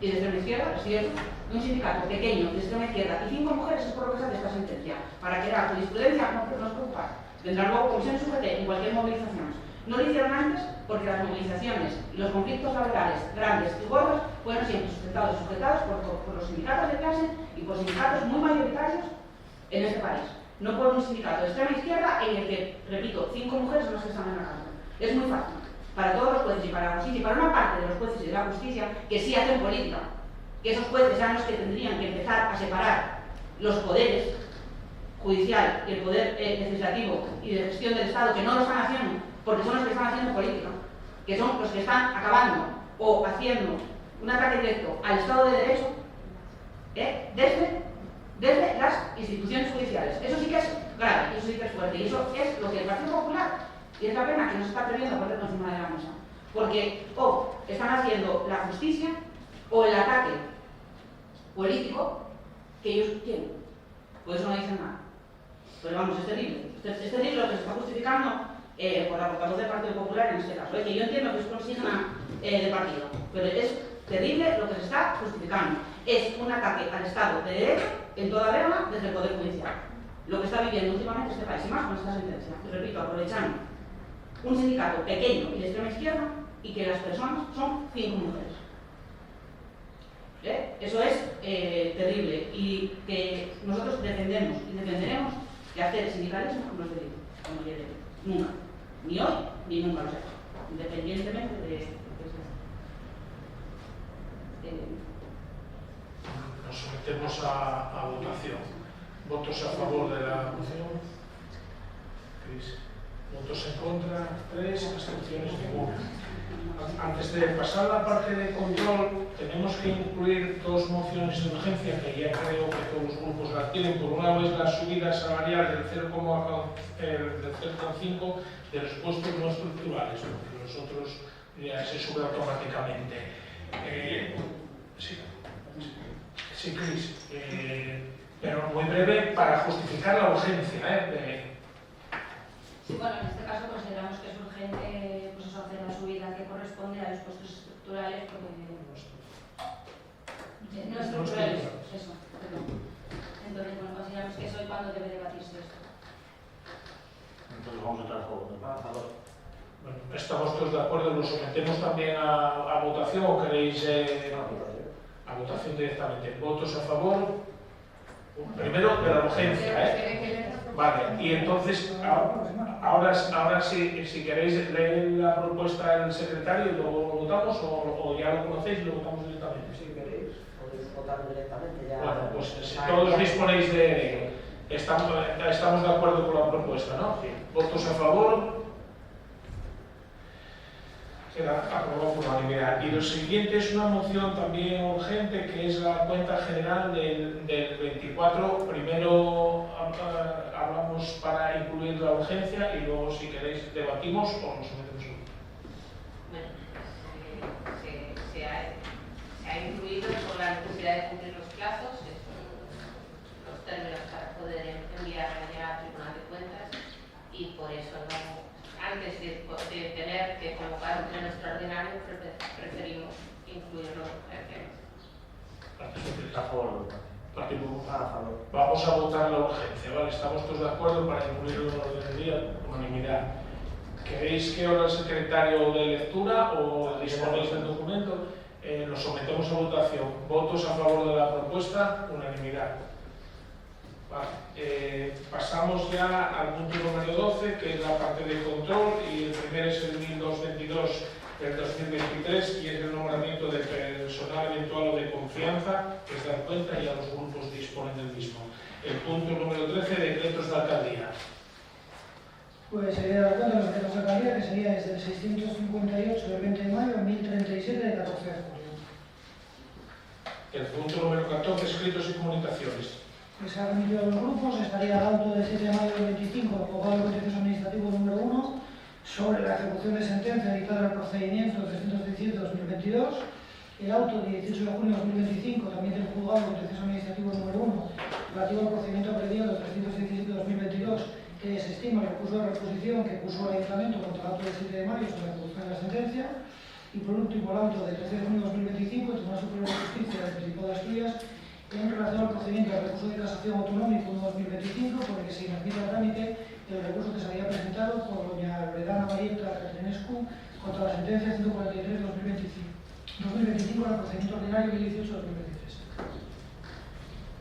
y de extrema izquierda, es cierto, de un sindicato pequeño de extrema izquierda y 5 mujeres es por lo que sale esta sentencia, para que la jurisprudencia no nos preocupa. Vendrán luego comisiones UGT en cualquier movilización. No lo hicieron antes porque las movilizaciones y los conflictos laborales grandes y gordos fueron siempre sustentados y sujetados por los sindicatos de clase y por sindicatos muy mayoritarios en este país. No por un sindicato de extrema izquierda en el que, repito, 5 mujeres son las que están en la cárcel. Es muy fácil para todos los jueces y para la justicia, y para una parte de los jueces y de la justicia que sí hacen política, que esos jueces sean los que tendrían que empezar a separar los poderes judicial y el poder legislativo y de gestión del Estado, que no lo están haciendo porque son los que están haciendo política, que son los que están acabando o haciendo un ataque directo al Estado de Derecho desde las instituciones judiciales. Eso sí que es grave, eso sí que es fuerte, y eso es lo que el Partido Popular, y es la pena que nos está atreviendo a ponernos encima de la mesa, porque o están haciendo la justicia o el ataque político que ellos tienen. Por eso no dicen nada. Pero vamos, es terrible. Es terrible lo que se está justificando por la portavoz del Partido Popular en este caso. Que yo entiendo que es consigna de partido, pero es terrible lo que se está justificando. Es un ataque al Estado de Derecho en toda regla desde el Poder Judicial. Lo que está viviendo últimamente este país, y más con esta sentencia. Y repito, aprovechando un sindicato pequeño y de extrema izquierda y que las personas son 5 mujeres. Eso es terrible, y que nosotros defendemos y defenderemos que hacer sindicalismo no es delito, como yo digo, nunca, ni hoy ni nunca lo será, independientemente de Nos sometemos a votación. ¿Votos a favor de la moción? Cris. ¿Votos en contra? 3. Abstenciones ninguna. Antes de pasar a la parte de control, tenemos que incluir 2 mociones de urgencia que ya creo que todos los grupos las tienen. Por una vez, la subida salarial del 0,5 de los puestos no estructurales, porque los otros ya se sube automáticamente. Sí, Cris, pero muy breve para justificar la urgencia. Sí, bueno, en este caso consideramos que es urgente pues eso, hacer la subida que corresponde a los costos estructurales, porque no estructurales, eso, perdón. Entonces, bueno, consideramos que eso es cuando debe debatirse esto. Entonces vamos a entrar a favor. Bueno, estamos todos de acuerdo, lo sometemos también a votación o queréis a votación directamente. ¿Votos a favor? Primero de la urgencia, Vale, y entonces ahora si queréis leer la propuesta del secretario y luego lo votamos o ya lo conocéis y lo votamos directamente. Si queréis, podéis votar directamente ya. Bueno, pues si todos disponéis de... Estamos de acuerdo con la propuesta, ¿no? Sí. ¿Votos a favor? Queda aprobado por unanimidad. Y lo siguiente es una moción también urgente, que es la cuenta general del 24. Primero hablamos para incluir la urgencia y luego, si queréis, debatimos o nos sometemos a Bueno, se ha incluido por la necesidad de cumplir los plazos, que son los términos para poder enviarla ya al Tribunal de Cuentas, y por eso antes de tener que convocar un pleno extraordinario, preferimos incluirlo en el A favor. Vamos a votar la urgencia, ¿vale? Estamos todos de acuerdo para incluirlo en el orden del día, unanimidad. ¿Queréis que ahora el secretario de lectura o disponéis del documento? Lo sometemos a votación. ¿Votos a favor de la propuesta? Unanimidad. Vale. Pasamos ya al punto número 12, que es la parte de control, y el primero es el 1222 del 2023, y es el nombramiento de personal eventual o de confianza, que es dar cuenta y a los grupos disponen del mismo. El punto número 13, decretos de alcaldía. Pues se debe dar cuenta de los decretos de alcaldía, que sería desde el 658 del 20 de mayo a 1037 del 14 de julio. El punto número 14, escritos y comunicaciones. Que se ha remitido a los grupos, estaría el auto del 7 de mayo del 25 del Juzgado Contencioso Administrativo número 1 sobre la ejecución de sentencia dictada en el procedimiento 317-2022, el auto de 18 de junio de 2025 también del Juzgado Contencioso Administrativo número 1 relativo al procedimiento abreviado 317-2022, que desestima el recurso de reposición que puso el Ayuntamiento contra el auto del 7 de mayo sobre la ejecución de la sentencia, y por último el auto del 13 de junio de 2025 del Tribunal Superior de Justicia del Principado de Asturias en relación al procedimiento del recurso de casación autonómico 1-2025, por el que se inadmite a trámite el recurso que se había presentado por doña Loredana Marieta Catrinescu contra la sentencia 143-2025 del procedimiento ordinario 2018-2023.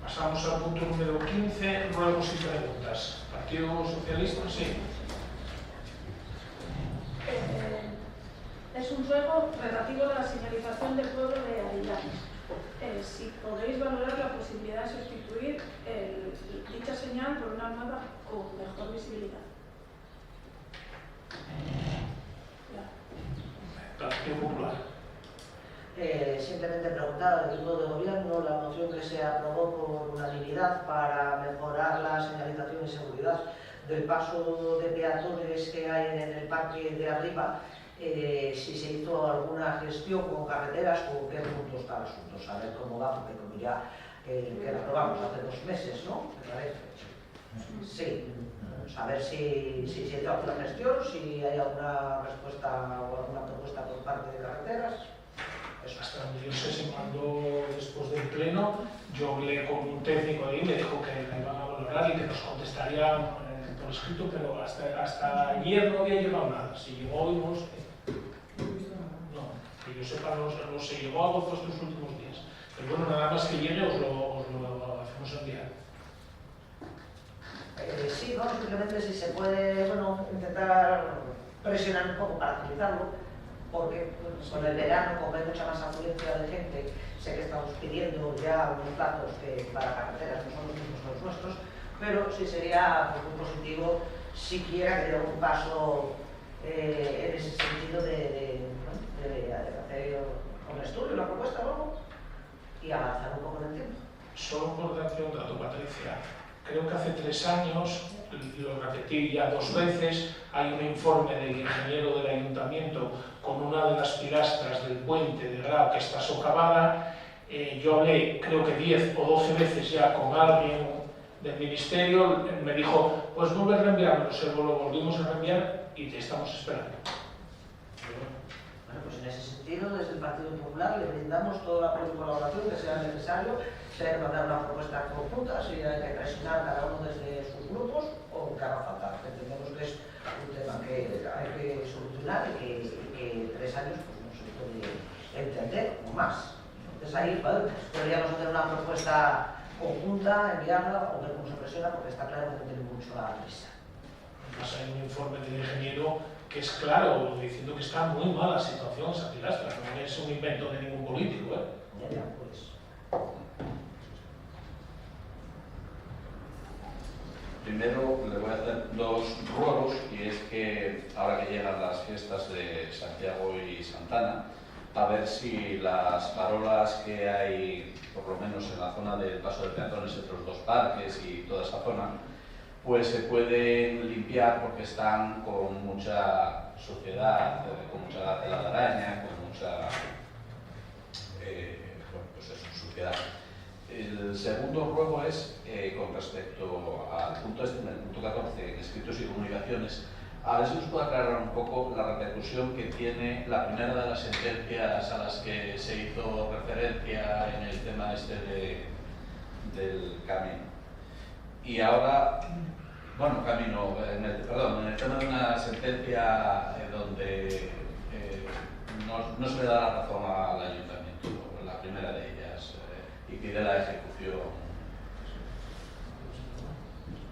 Pasamos al punto número 15, ruegos y preguntas. Partido Socialista, sí. Es un ruego relativo a la señalización del pueblo de Arilán. Si podéis valorar la posibilidad de sustituir dicha señal por una nueva con mejor visibilidad. Partido Popular. Simplemente preguntar al equipo de gobierno la moción que se aprobó por unanimidad para mejorar la señalización y seguridad del paso de peatones que hay en el parque de arriba. Si se hizo alguna gestión con carreteras o qué punto está el asunto, saber cómo va, porque como ya que la aprobamos hace 2 meses, ¿no? ¿Me parece? Sí, saber si se hizo alguna gestión, si hay alguna respuesta o alguna propuesta por parte de carreteras. Eso. Hasta donde yo sé, se mandó después del pleno. Yo hablé con un técnico ahí, me dijo que la iban a valorar y que nos contestarían por escrito, pero hasta ayer no había llegado nada. Si llegó hoy, no sé. No, que yo sepa, no se llegó a Gozo estos últimos días. Pero bueno, nada más que llegue os lo hacemos enviar. Sí, ¿no? Simplemente si se puede, bueno, intentar presionar un poco para agilizarlo, porque con el verano, como hay mucha más afluencia de gente, sé que estamos pidiendo ya unos datos que para carreteras no son los mismos que los nuestros, pero sí sería muy positivo siquiera que dé un paso en ese sentido de hacer un estudio, una propuesta luego y avanzar un poco en el tiempo. Solo por darte un dato, Patricia. creo que hace 3 años, lo repetí ya 2 veces, hay un informe del ingeniero del ayuntamiento con una de las pilastras del puente de Grao que está socavada. Yo hablé creo que 10 o 12 veces ya con alguien del ministerio, me dijo, pues vuelve a reenviármelo, se lo volvimos a reenviar y te estamos esperando. Bueno, pues en ese sentido, desde el Partido Popular le brindamos todo el apoyo y colaboración que sea necesario. Si hay que mandar una propuesta conjunta, si hay que presionar cada uno desde sus grupos o que haga falta. Entendemos que es un tema que hay que solucionar y que 3 años pues, no se puede entender o más. Entonces ahí podríamos hacer una propuesta conjunta, enviarla o ver cómo se presiona, porque está claro que tiene mucho la prisa. Además hay un informe del ingeniero que es claro, diciendo que está muy mala la situación esa pilastra, no es un invento de ningún político. Ya, pues. Primero le voy a hacer 2 ruegos, y es que ahora que llegan las fiestas de Santiago y Santana, a ver si las farolas que hay, por lo menos en la zona del paso de peatones entre los 2 parques y toda esa zona, pues se pueden limpiar porque están con mucha suciedad, con mucha tela de araña, con mucha pues eso, suciedad. El segundo ruego es con respecto al punto este, en el punto 14, en escritos y comunicaciones, a ver si nos puede aclarar un poco la repercusión que tiene la primera de las sentencias a las que se hizo referencia en el tema este del camino. Y ahora, bueno, en el tema de una sentencia donde no se le da la razón al ayuntamiento, la primera de ellas, y pide la ejecución.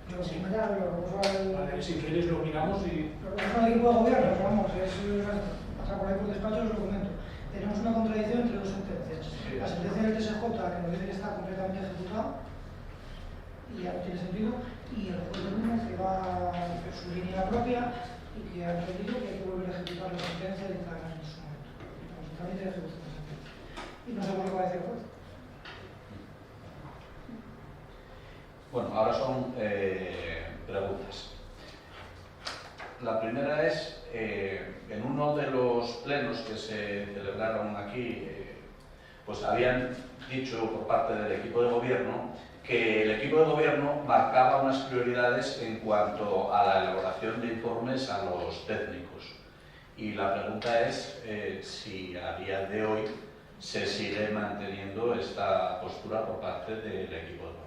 Vale, si queréis lo miramos y... Lo propuso el equipo de gobierno, pero vamos, pasa por ahí por despacho, os lo comento. Tenemos una contradicción entre 2 sentencias. La sentencia del TSJ, que nos dice que está completamente ejecutado, y ya no tiene sentido, y el juez de Núñez, que va por su línea propia y que ha entendido que hay que volver a ejecutar la sentencia y dictamen en su momento. Estamos en trámite de ejecución de sentencia. Y no sabemos lo que va a decir el juez. Bueno, ahora son preguntas. La primera es, en uno de los plenos que se celebraron aquí, pues habían dicho por parte del equipo de gobierno que el equipo de gobierno marcaba unas prioridades en cuanto a la elaboración de informes a los técnicos. Y la pregunta es si a día de hoy se sigue manteniendo esta postura por parte del equipo de gobierno.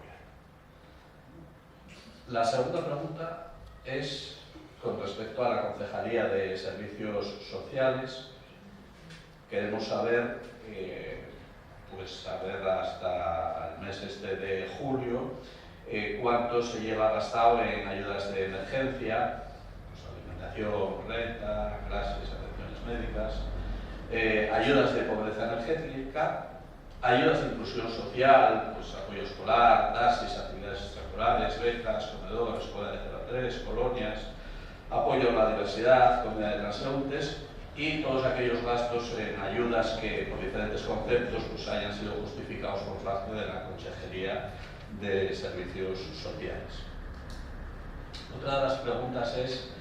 La segunda pregunta es con respecto a la Concejalía de Servicios Sociales. Queremos saber, pues saber hasta el mes este de julio, cuánto se lleva gastado en ayudas de emergencia, pues alimentación, renta, clases, atenciones médicas, ayudas de pobreza energética, ayudas de inclusión social, pues apoyo escolar, taxis, actividades extracurriculares, becas, comedor, escuela de 0 a 3, colonias, apoyo a la diversidad, comida de transeúntes y todos aquellos gastos en ayudas que por diferentes conceptos pues, hayan sido justificados por parte de la Consejería de Servicios Sociales. Otra de las preguntas es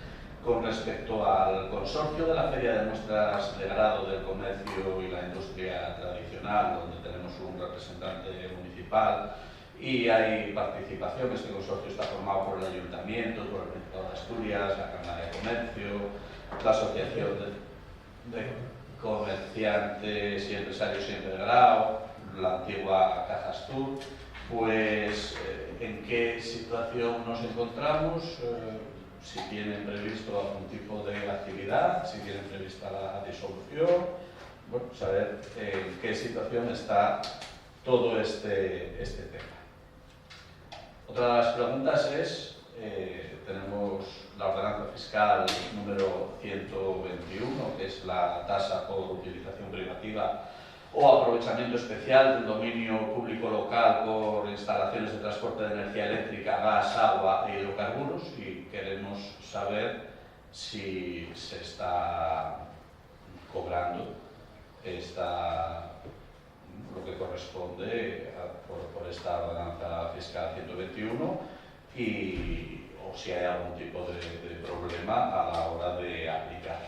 con respecto al consorcio de la Feria de Muestras de Grado del Comercio y la Industria Tradicional, donde tenemos un representante municipal y hay participación. Este consorcio está formado por el Ayuntamiento, por el Principado de Asturias, la Cámara de Comercio, la Asociación de Comerciantes y Empresarios de Grado, la antigua Caja Astur. Pues, ¿en qué situación nos encontramos? Si tienen previsto algún tipo de actividad, si tienen prevista la disolución, bueno, saber en qué situación está todo este tema. Otra de las preguntas es, tenemos la ordenanza fiscal número 121, que es la tasa por utilización privativa o aprovechamiento especial del dominio público local por instalaciones de transporte de energía eléctrica, gas, agua e hidrocarburos, y queremos saber si se está cobrando lo que corresponde por esta ordenanza fiscal 121 o si hay algún tipo de problema a la hora de aplicarla.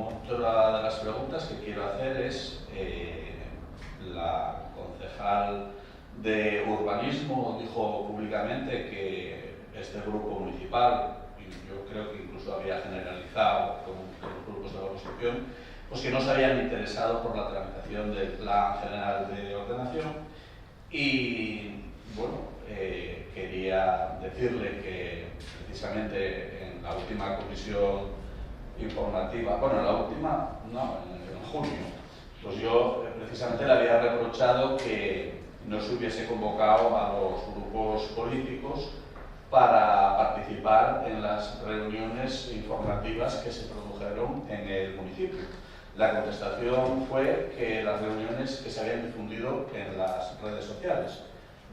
Otra de las preguntas que quiero hacer es, la concejal de urbanismo dijo públicamente que este grupo municipal, y yo creo que incluso había generalizado con los grupos de la oposición, pues que no se habían interesado por la tramitación del Plan General de Ordenación. Y bueno, quería decirle que precisamente en la última comisión informativa, bueno, en la última, no, en junio, pues yo precisamente le había reprochado que no se hubiese convocado a los grupos políticos para participar en las reuniones informativas que se produjeron en el municipio. La contestación fue que las reuniones que se habían difundido en las redes sociales.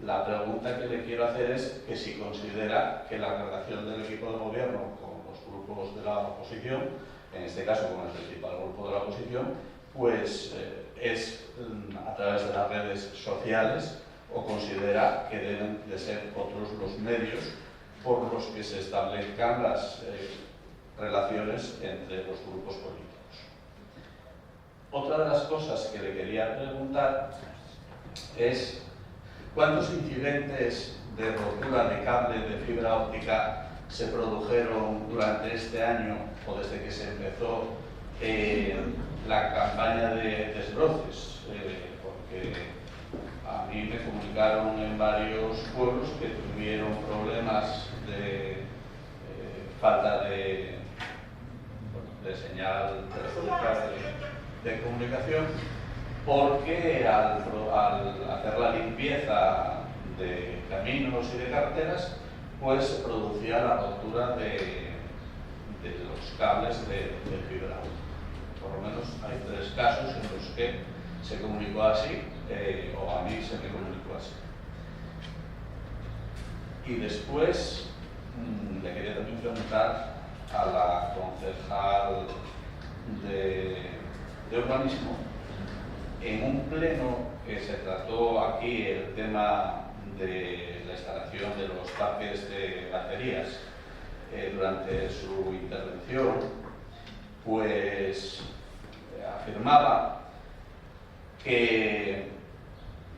La pregunta que le quiero hacer es que si considera que la relación del equipo de gobierno con los grupos de la oposición, en este caso con el principal grupo de la oposición, pues es a través de las redes sociales, o considera que deben de ser otros los medios por los que se establezcan las relaciones entre los grupos políticos. Otra de las cosas que le quería preguntar es ¿cuántos incidentes de rotura de cable de fibra óptica se produjeron durante este año o desde que se empezó la campaña de desbroces? Porque a mí me comunicaron en varios pueblos que tuvieron problemas de falta de señal telefónica de comunicación, porque al hacer la limpieza de caminos y de carreteras, pues se producía la rotura de los cables de fibra óptica. Por lo menos hay 3 casos en los que se comunicó así, o a mí se me comunicó así. Y después le quería también preguntar a la concejal de urbanismo, en un pleno que se trató aquí el tema de la instalación de los parques de baterías, durante su intervención, pues afirmaba que,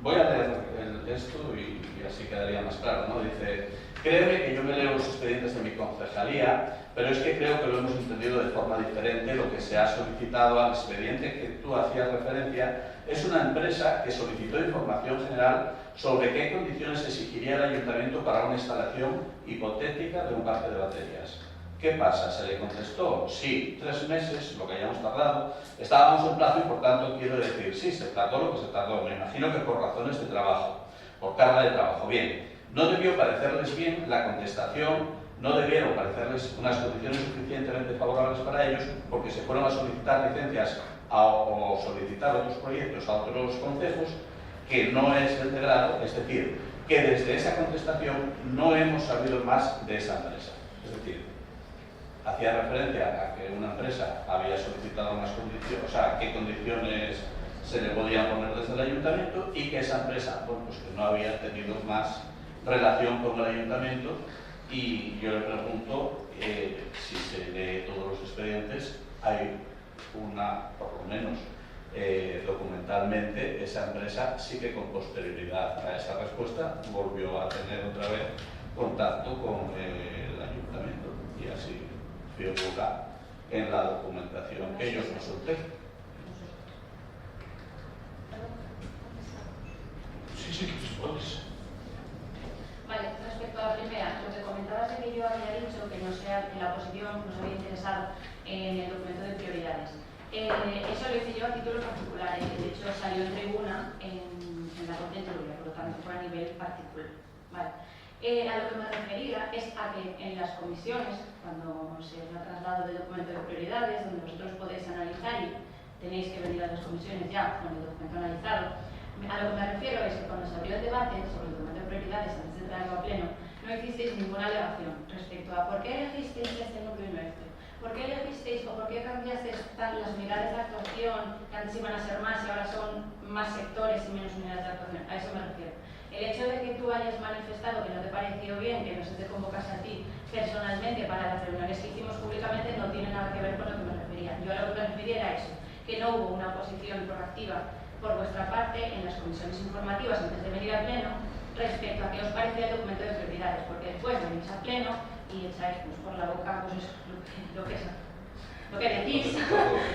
voy a leer esto y así quedaría más claro, ¿no? Dice: créeme que yo me leo los expedientes de mi concejalía, pero es que creo que lo hemos entendido de forma diferente. Lo que se ha solicitado al expediente que tú hacías referencia es una empresa que solicitó información general sobre qué condiciones exigiría el ayuntamiento para una instalación hipotética de un parque de baterías. ¿Qué pasa? Se le contestó: sí, 3 meses, lo que hayamos tardado. Estábamos en plazo y por tanto quiero decir, sí, se tardó lo que se tardó. Me imagino que por razones de trabajo, por carga de trabajo. Bien, no debió parecerles bien la contestación, no debieron parecerles unas condiciones suficientemente favorables para ellos, porque se fueron a solicitar licencias o solicitar otros proyectos a otros concejos que no es el de grado, es decir, que desde esa contestación no hemos sabido más de esa empresa. Es decir, hacía referencia a que una empresa había solicitado unas condiciones, o sea, qué condiciones se le podían poner desde el ayuntamiento, y que esa empresa, bueno, pues que no había tenido más relación con el ayuntamiento. Y yo le pregunto si se lee todos los expedientes, hay una, por lo menos documentalmente, esa empresa sí que con posterioridad a esa respuesta volvió a tener otra vez contacto con el ayuntamiento, y así figura en la documentación que ellos nos soltaron. Sí, pues. Vale, respecto a la primera, lo que comentabas de que yo había dicho que no sea, en la oposición nos había interesado en el documento de prioridades. Eso lo hice yo a título particular, de hecho salió en tribuna en la Corte de Teoría, por lo tanto fue a nivel particular. Vale. A lo que me refería es a que en las comisiones, cuando se os ha trasladado el documento de prioridades, donde vosotros podéis analizar y tenéis que venir a las comisiones ya con el documento analizado, a lo que me refiero es que cuando se abrió el debate sobre el documento de prioridades antes de traerlo a pleno, no hicisteis ninguna alegación respecto a por qué elegisteis este núcleo y no este. ¿Por qué elegisteis o por qué cambiasteis las unidades de actuación, que antes iban a ser más y ahora son más sectores y menos unidades de actuación? A eso me refiero. El hecho de que tú hayas manifestado que no te pareció bien que no se te convocase a ti personalmente para las reuniones que hicimos públicamente no tiene nada que ver con lo que me refería. Yo a lo que me refería era eso, que no hubo una posición proactiva por vuestra parte en las comisiones informativas antes de venir al Pleno respecto a qué os parecía el documento de prioridades, porque después venís al Pleno y echáis pues, por la boca pues, eso, lo que decís.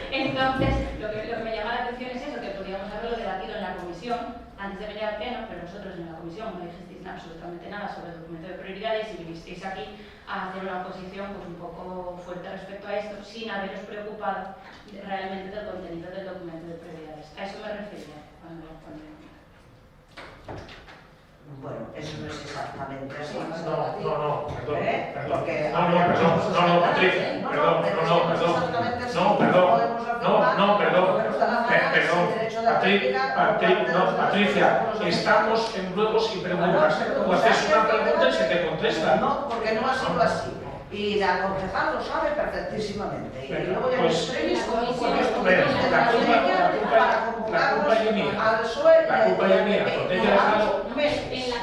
Entonces, lo que me llama la atención es eso, que podríamos haberlo debatido en la comisión antes de venir al Pleno, pero vosotros en la comisión no dijisteis absolutamente nada sobre el documento de prioridades y vinisteis aquí a hacer una oposición pues, un poco fuerte respecto a esto, sin haberos preocupado realmente del contenido del documento de prioridades. A eso me refería cuando Bueno, eso no es exactamente así. No, perdón. Porque Patricia, estamos en ruegos y preguntas. Tú haces una pregunta y se te contesta. No, porque no ha sido así. Y la concejal lo sabe perfectísimamente. Y luego ya Pues, nos trenes con esto la culpa es mía. La culpa es mía. Porque ella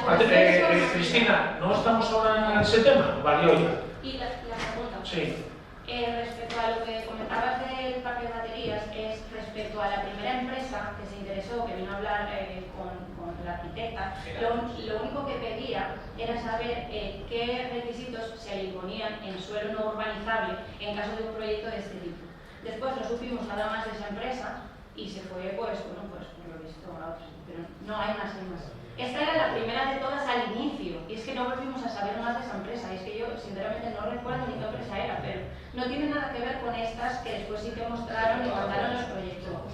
ha dejado... Cristina, ¿no estamos ahora en ese tema? Vale, oye. Y la segunda. Sí. Respecto a lo que comentabas del parque de baterías, es respecto a la primera empresa que se interesó, que vino a hablar con la arquitecta, lo único que pedía era saber qué requisitos se le imponían en suelo no urbanizable en caso de un proyecto de este tipo. Después no supimos nada más de esa empresa y se fue, pues, bueno, pues por lo visto a otros, pero no hay más y más. Esta era la primera de todas al inicio, y es que no volvimos a saber más de esa empresa, y es que yo sinceramente no recuerdo ni qué empresa era, pero no tiene nada que ver con estas que después sí que mostraron y mandaron los proyectos.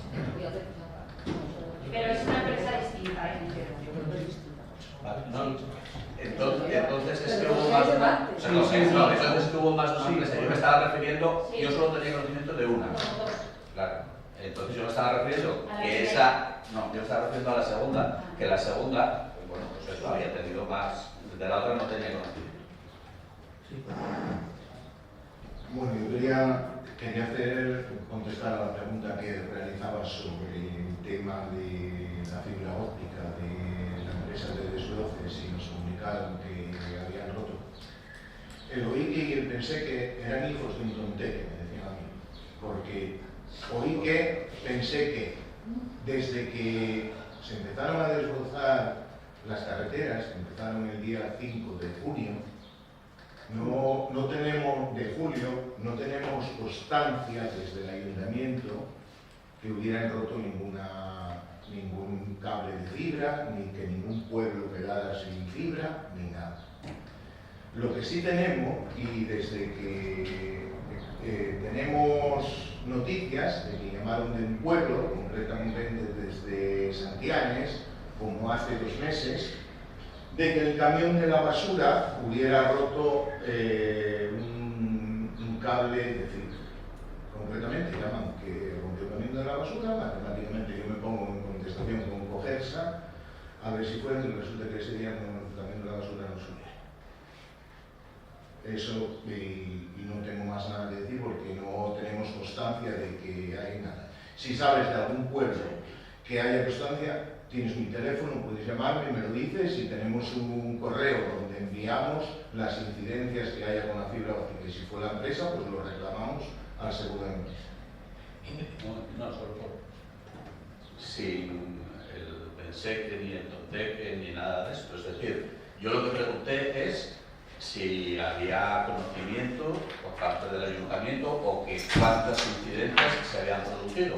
Pero es una empresa distinta, Entonces es que hubo más una... Entonces es que hubo más una empresa. Yo me estaba refiriendo, yo solo tenía conocimiento de una. Claro. Entonces yo me estaba refiriendo que esa... No, yo me estaba refiriendo a la segunda, que la segunda, bueno, pues eso había tenido más, de la otra no tenía conocimiento. Bueno, yo quería contestar a la pregunta que realizabas sobre el tema de la fibra óptica de la empresa de desbroces y nos comunicaron que habían roto. El oí que pensé que eran hijos de un tonteque, me decían a mí, porque oí que pensé que desde que se empezaron a desbrozar las carreteras, que empezaron el día 5 de junio, no tenemos constancia desde el ayuntamiento que hubieran roto ningún cable de fibra, ni que ningún pueblo quedara sin fibra, ni nada. Lo que sí tenemos, y desde que tenemos noticias de que llamaron de un pueblo, concretamente desde Santianes, como hace 2 meses, de que el camión de la basura hubiera roto un cable de fibra. Concretamente llaman que rompió el camión de la basura, matemáticamente yo me pongo en contestación con Cogersa, a ver si fueron, y resulta que ese día el camión de la basura no subía. Eso, y no tengo más nada que decir porque no tenemos constancia de que hay nada. Si sabes de algún pueblo que haya constancia, tienes mi teléfono, puedes llamarme, me lo dices, y tenemos un correo donde enviamos las incidencias que haya con la fibra óptica, y si fue la empresa, pues lo reclamamos al seguro de empresa. No, solo por... Sin el Penseque, ni el Tonteque, ni nada de esto. Es decir, yo lo que pregunté es si había conocimiento por parte del ayuntamiento o que cuántas incidencias se habían producido.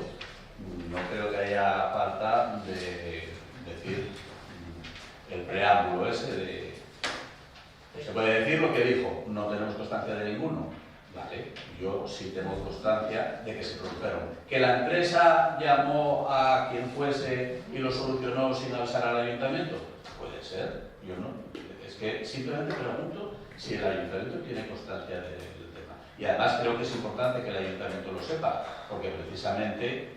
No creo que haya falta de decir el preámbulo ese de... Se puede decir lo que dijo, no tenemos constancia de ninguno. Vale, yo sí tengo constancia de que se produjeron. ¿Que la empresa llamó a quien fuese y lo solucionó sin avisar al ayuntamiento? Puede ser, yo no. Es que simplemente pregunto si el ayuntamiento tiene constancia del tema. Y además creo que es importante que el ayuntamiento lo sepa, porque precisamente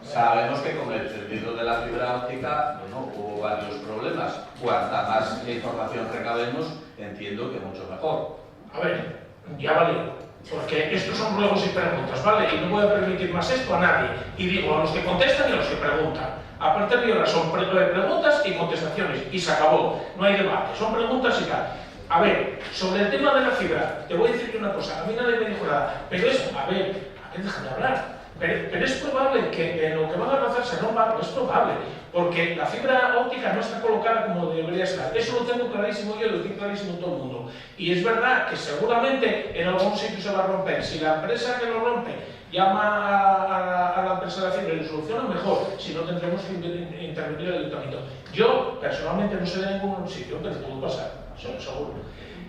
sabemos que con el tendido de la fibra óptica, bueno, hubo varios problemas. Cuanta más información recabemos, entiendo que mucho mejor. A ver, ya vale. porque estos son ruegos y preguntas, ¿vale? Y no voy a permitir más esto a nadie. Y digo a los que contestan y a los que preguntan. A partir de ahora son preguntas y contestaciones, y se acabó. No hay debate, son preguntas y tal. A ver, sobre el tema de la fibra, te voy a decir una cosa, a mí nadie me dijo nada, pero es, a ver, déjame hablar. Pero es probable que en lo que van a lanzar se rompa, no es probable, porque la fibra óptica no está colocada como debería estar. Eso lo tengo clarísimo yo, lo tiene clarísimo todo el mundo. Y es verdad que seguramente en algún sitio se va a romper. Si la empresa que lo rompe llama a la empresa de la fibra y lo soluciona, mejor. Si no, tendremos que intervenir el ayuntamiento. Yo, personalmente, no sé de ningún sitio, pero puedo pasar, seguro.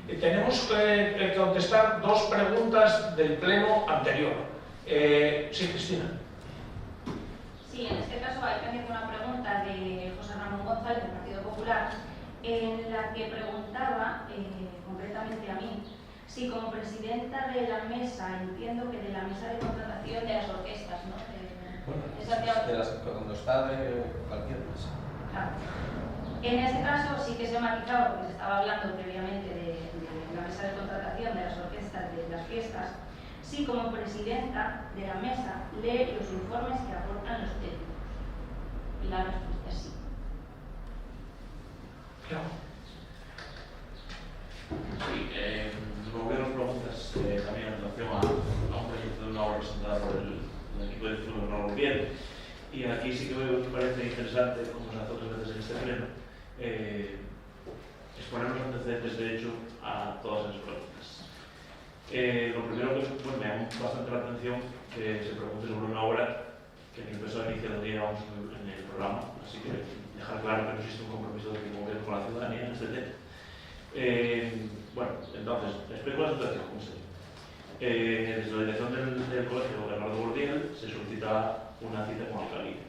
Tenemos que contestar dos preguntas del pleno anterior. Sí, Cristina. Sí, en este caso hay pendiente una pregunta de José Ramón González, del Partido Popular, en la que preguntaba, concretamente a mí, si como presidenta de la mesa, entiendo que de la mesa de contratación de las orquestas, ¿no? Cuando está de cualquier mesa. Claro. En este caso sí que se ha matizado, porque se estaba hablando previamente de la mesa de contratación de las orquestas de las fiestas. Sí, como presidenta de la mesa, lee los informes que aportan los técnicos. Y la respuesta es sí. Sí, el gobierno preguntas también en relación a un proyecto de una obra presentada por el equipo de fútbol de Nuevo Bien. Y aquí sí que me parece interesante, como se hace otras veces en este pleno, exponer los antecedentes de hecho a todas esas preguntas. Lo primero que pues, me llama bastante la atención que se pregunte sobre una obra que ni empezó a iniciar el día vamos en el programa, así que dejar claro que no existe un compromiso del gobierno con la ciudadanía en este tema. Bueno, entonces, explico la situación, como se dice. Desde la dirección del Colegio Bernardo Bordiel se solicita una cita con la alcaldía.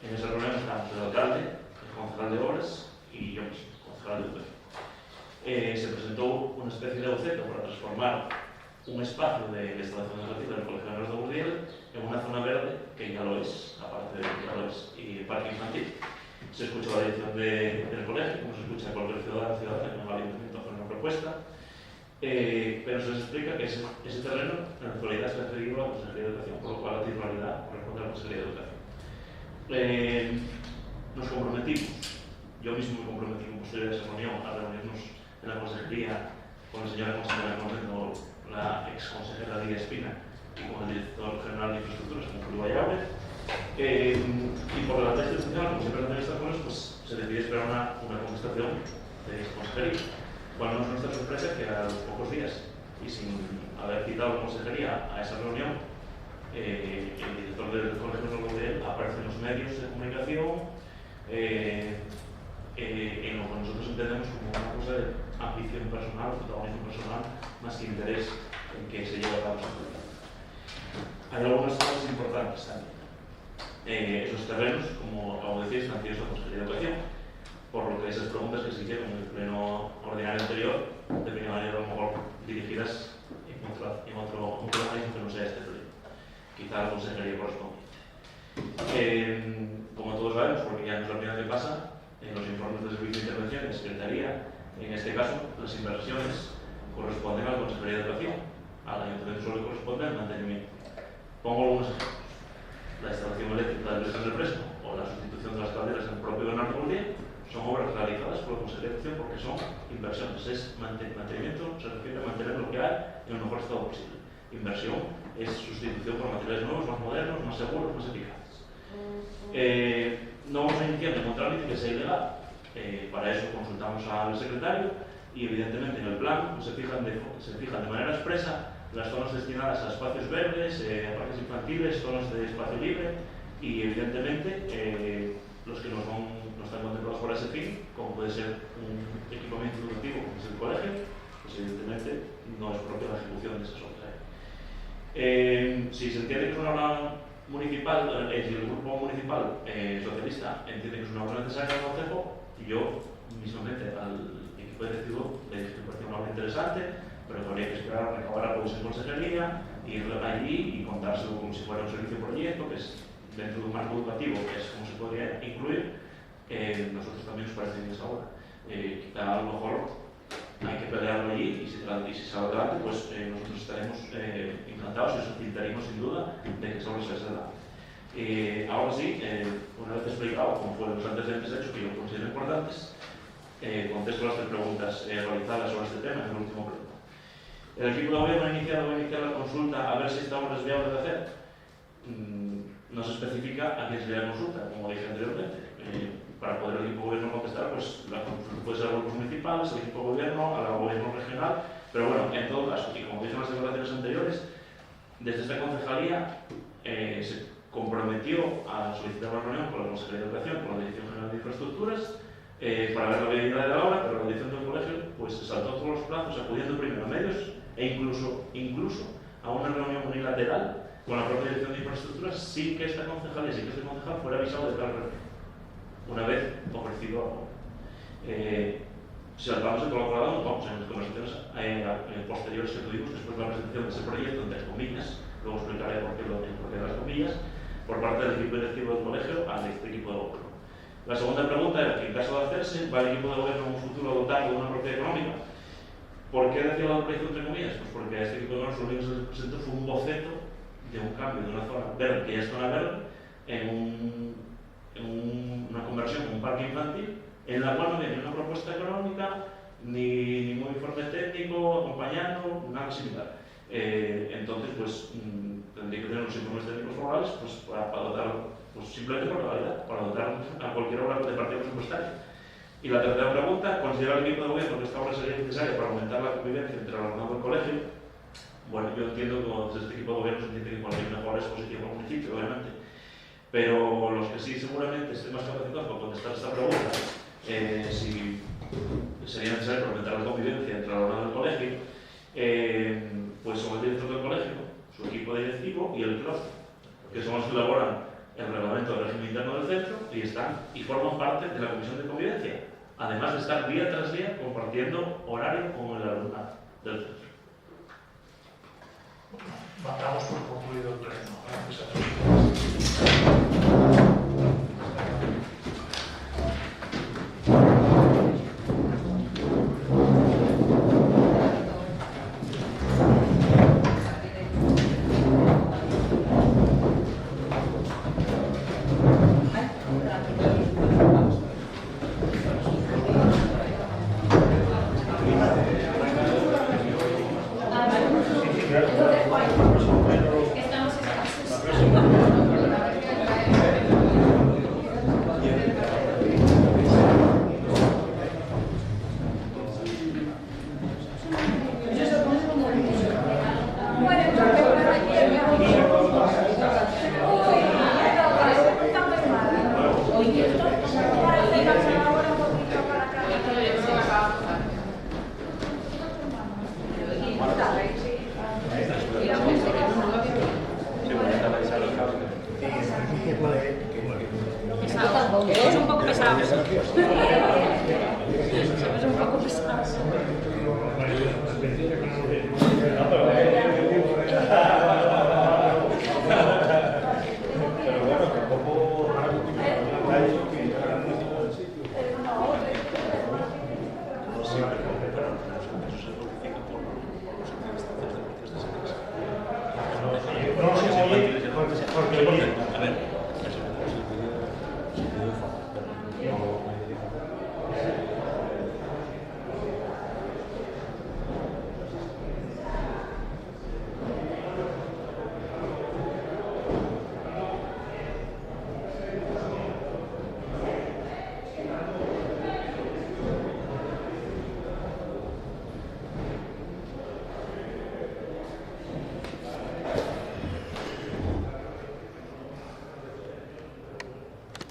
En esa reunión estamos el alcalde, el concejal de obras y yo mismo, concejal de educación. Se presentó una especie de boceto para transformar un espacio de la instalación educativa del Colegio Bernardo Bordiel en una zona verde, que ya lo es, aparte de que ya lo es, y el parque infantil. Se escucha la dirección del colegio, como se escucha a cualquier ciudadano que no va al ayuntamiento a hacer una propuesta, pero se les explica que ese terreno en la actualidad está cedido a la Consejería de Educación, por lo cual la titularidad corresponde a la Consejería de Educación. Nos comprometimos, yo mismo me comprometí con posterior a esa reunión a reunirnos en la Consejería con la señora consejera del momento, la ex consejera Lidia Espina, y con el director general de infraestructuras, con Julio Vallabre. Y por la ley institucional, como siempre hacen estas cosas, pues se decide esperar una contestación de esta consejería. Cual no es nuestra sorpresa que a los pocos días, y sin haber citado la consejería a esa reunión, el director del Colegio Bernardo Bordiel aparece en los medios de comunicación en lo que nosotros entendemos como una cosa de ambición personal, protagonismo personal, más que interés en que se lleve a cabo esa política. Hay algunas cosas importantes también. Esos terrenos, como acabo de decir, están cedidos a la Consejería de Educación, por lo que esas preguntas que se hicieron en el pleno ordinario anterior deberían ir a lo mejor dirigidas en otro organismo que no sea este pleno, quizá la Consejería correspondiente. Como todos sabemos, porque ya no es la primera vez que pasa, en los informes de servicio de intervención de Secretaría, en este caso, las inversiones corresponden a la Consejería de Educación, al Ayuntamiento solo corresponde al mantenimiento. Pongo algunos ejemplos. La instalación eléctrica del Brescan del Fresno o la sustitución de las calderas en el propio Bernardo Bordiel son obras realizadas por la Consejería de Educación porque son inversiones. Es mantenimiento, se refiere a mantener lo que hay en el mejor estado posible. Inversión es sustitución por materiales nuevos, más modernos, más seguros, más eficaces. No vamos a iniciar ningún trámite que sea ilegal. Para eso consultamos al secretario y evidentemente en el plan se fijan de manera expresa las zonas destinadas a espacios verdes, a parques infantiles, zonas de espacio libre y evidentemente los que no están contemplados por ese fin, como puede ser un equipamiento educativo como es el colegio, pues evidentemente no es propia la ejecución de esas obras. Si se entiende que es una obra municipal, si el grupo municipal socialista entiende que es una obra necesaria al Consejo, yo mismamente al equipo directivo le dije que me parecía una obra interesante, pero que habría que esperar a recabar apoyos en consejería, ir allí y contárselo como si fuera un servicio proyecto, que es dentro de un marco educativo, que es como se podría incluir. Nosotros también nos parece bien esta obra. Quizá a lo mejor hay que pelearlo allí y si sale adelante, pues nosotros estaremos encantados y os facilitaremos sin duda de que solo se da. Ahora sí, una vez explicado cómo fueron los antecedentes hechos que yo considero importantes, contesto las 3 preguntas realizadas sobre este tema en el último pleno. El equipo de gobierno va a iniciar la consulta a ver si esta obra es viable de hacer. No se especifica a quién se le da consulta, como dije anteriormente. Para poder el equipo de gobierno contestar, pues la consulta puede ser a grupos municipales, al equipo de gobierno, al gobierno regional, pero bueno, en todo caso, y como dije en las declaraciones anteriores, desde esta concejalía se comprometió a solicitar una reunión con la Consejería de Educación, con la Dirección General de Infraestructuras, para ver la viabilidad de la obra, pero la dirección del colegio pues se saltó todos los plazos, acudiendo primero a medios e incluso a una reunión unilateral con la propia Dirección de Infraestructuras sin que esta concejalía, sin que este concejal fuera avisado de tal reunión, una vez ofrecido a si saltamos el colaborador, vamos en las conversaciones posteriores que tuvimos después de la presentación de ese proyecto, entre comillas, luego explicaré por qué de las comillas, por parte del equipo directivo del colegio a este equipo de gobierno. La segunda pregunta era que en caso de hacerse, ¿va el equipo de gobierno en un futuro a dotar de una propiedad económica? ¿Por qué decía la proyecto entre comillas? Pues porque a este equipo de gobierno lo único que se presentó fue un boceto de un cambio de una zona verde, que ya es zona verde, en una conversión en un parque infantil, en la cual no había ni una propuesta económica, ni ningún informe técnico acompañando, nada similar. Entonces, pues tendría que tener los informes técnicos formales pues, para dotar, pues, simplemente por legalidad, para dotar a cualquier obra de partida presupuestaria. Y la tercera pregunta, ¿considera el equipo de gobierno que esta obra sería necesaria para aumentar la convivencia entre el alumnado del colegio? Bueno, yo entiendo que desde este equipo de gobierno se entiende que cualquier mejora es positiva para el municipio, obviamente. Pero los que sí seguramente estén más capacitados para contestar esta pregunta, si sería necesario para aumentar la convivencia entre el alumnado del colegio, pues son el director del colegio, su equipo directivo y el claustro, que son los que elaboran el reglamento del régimen interno del centro y forman parte de la comisión de convivencia, además de estar día tras día compartiendo horario con el alumnado del centro. Damos por concluido el pleno. Gracias a todos. Es un poco pesado.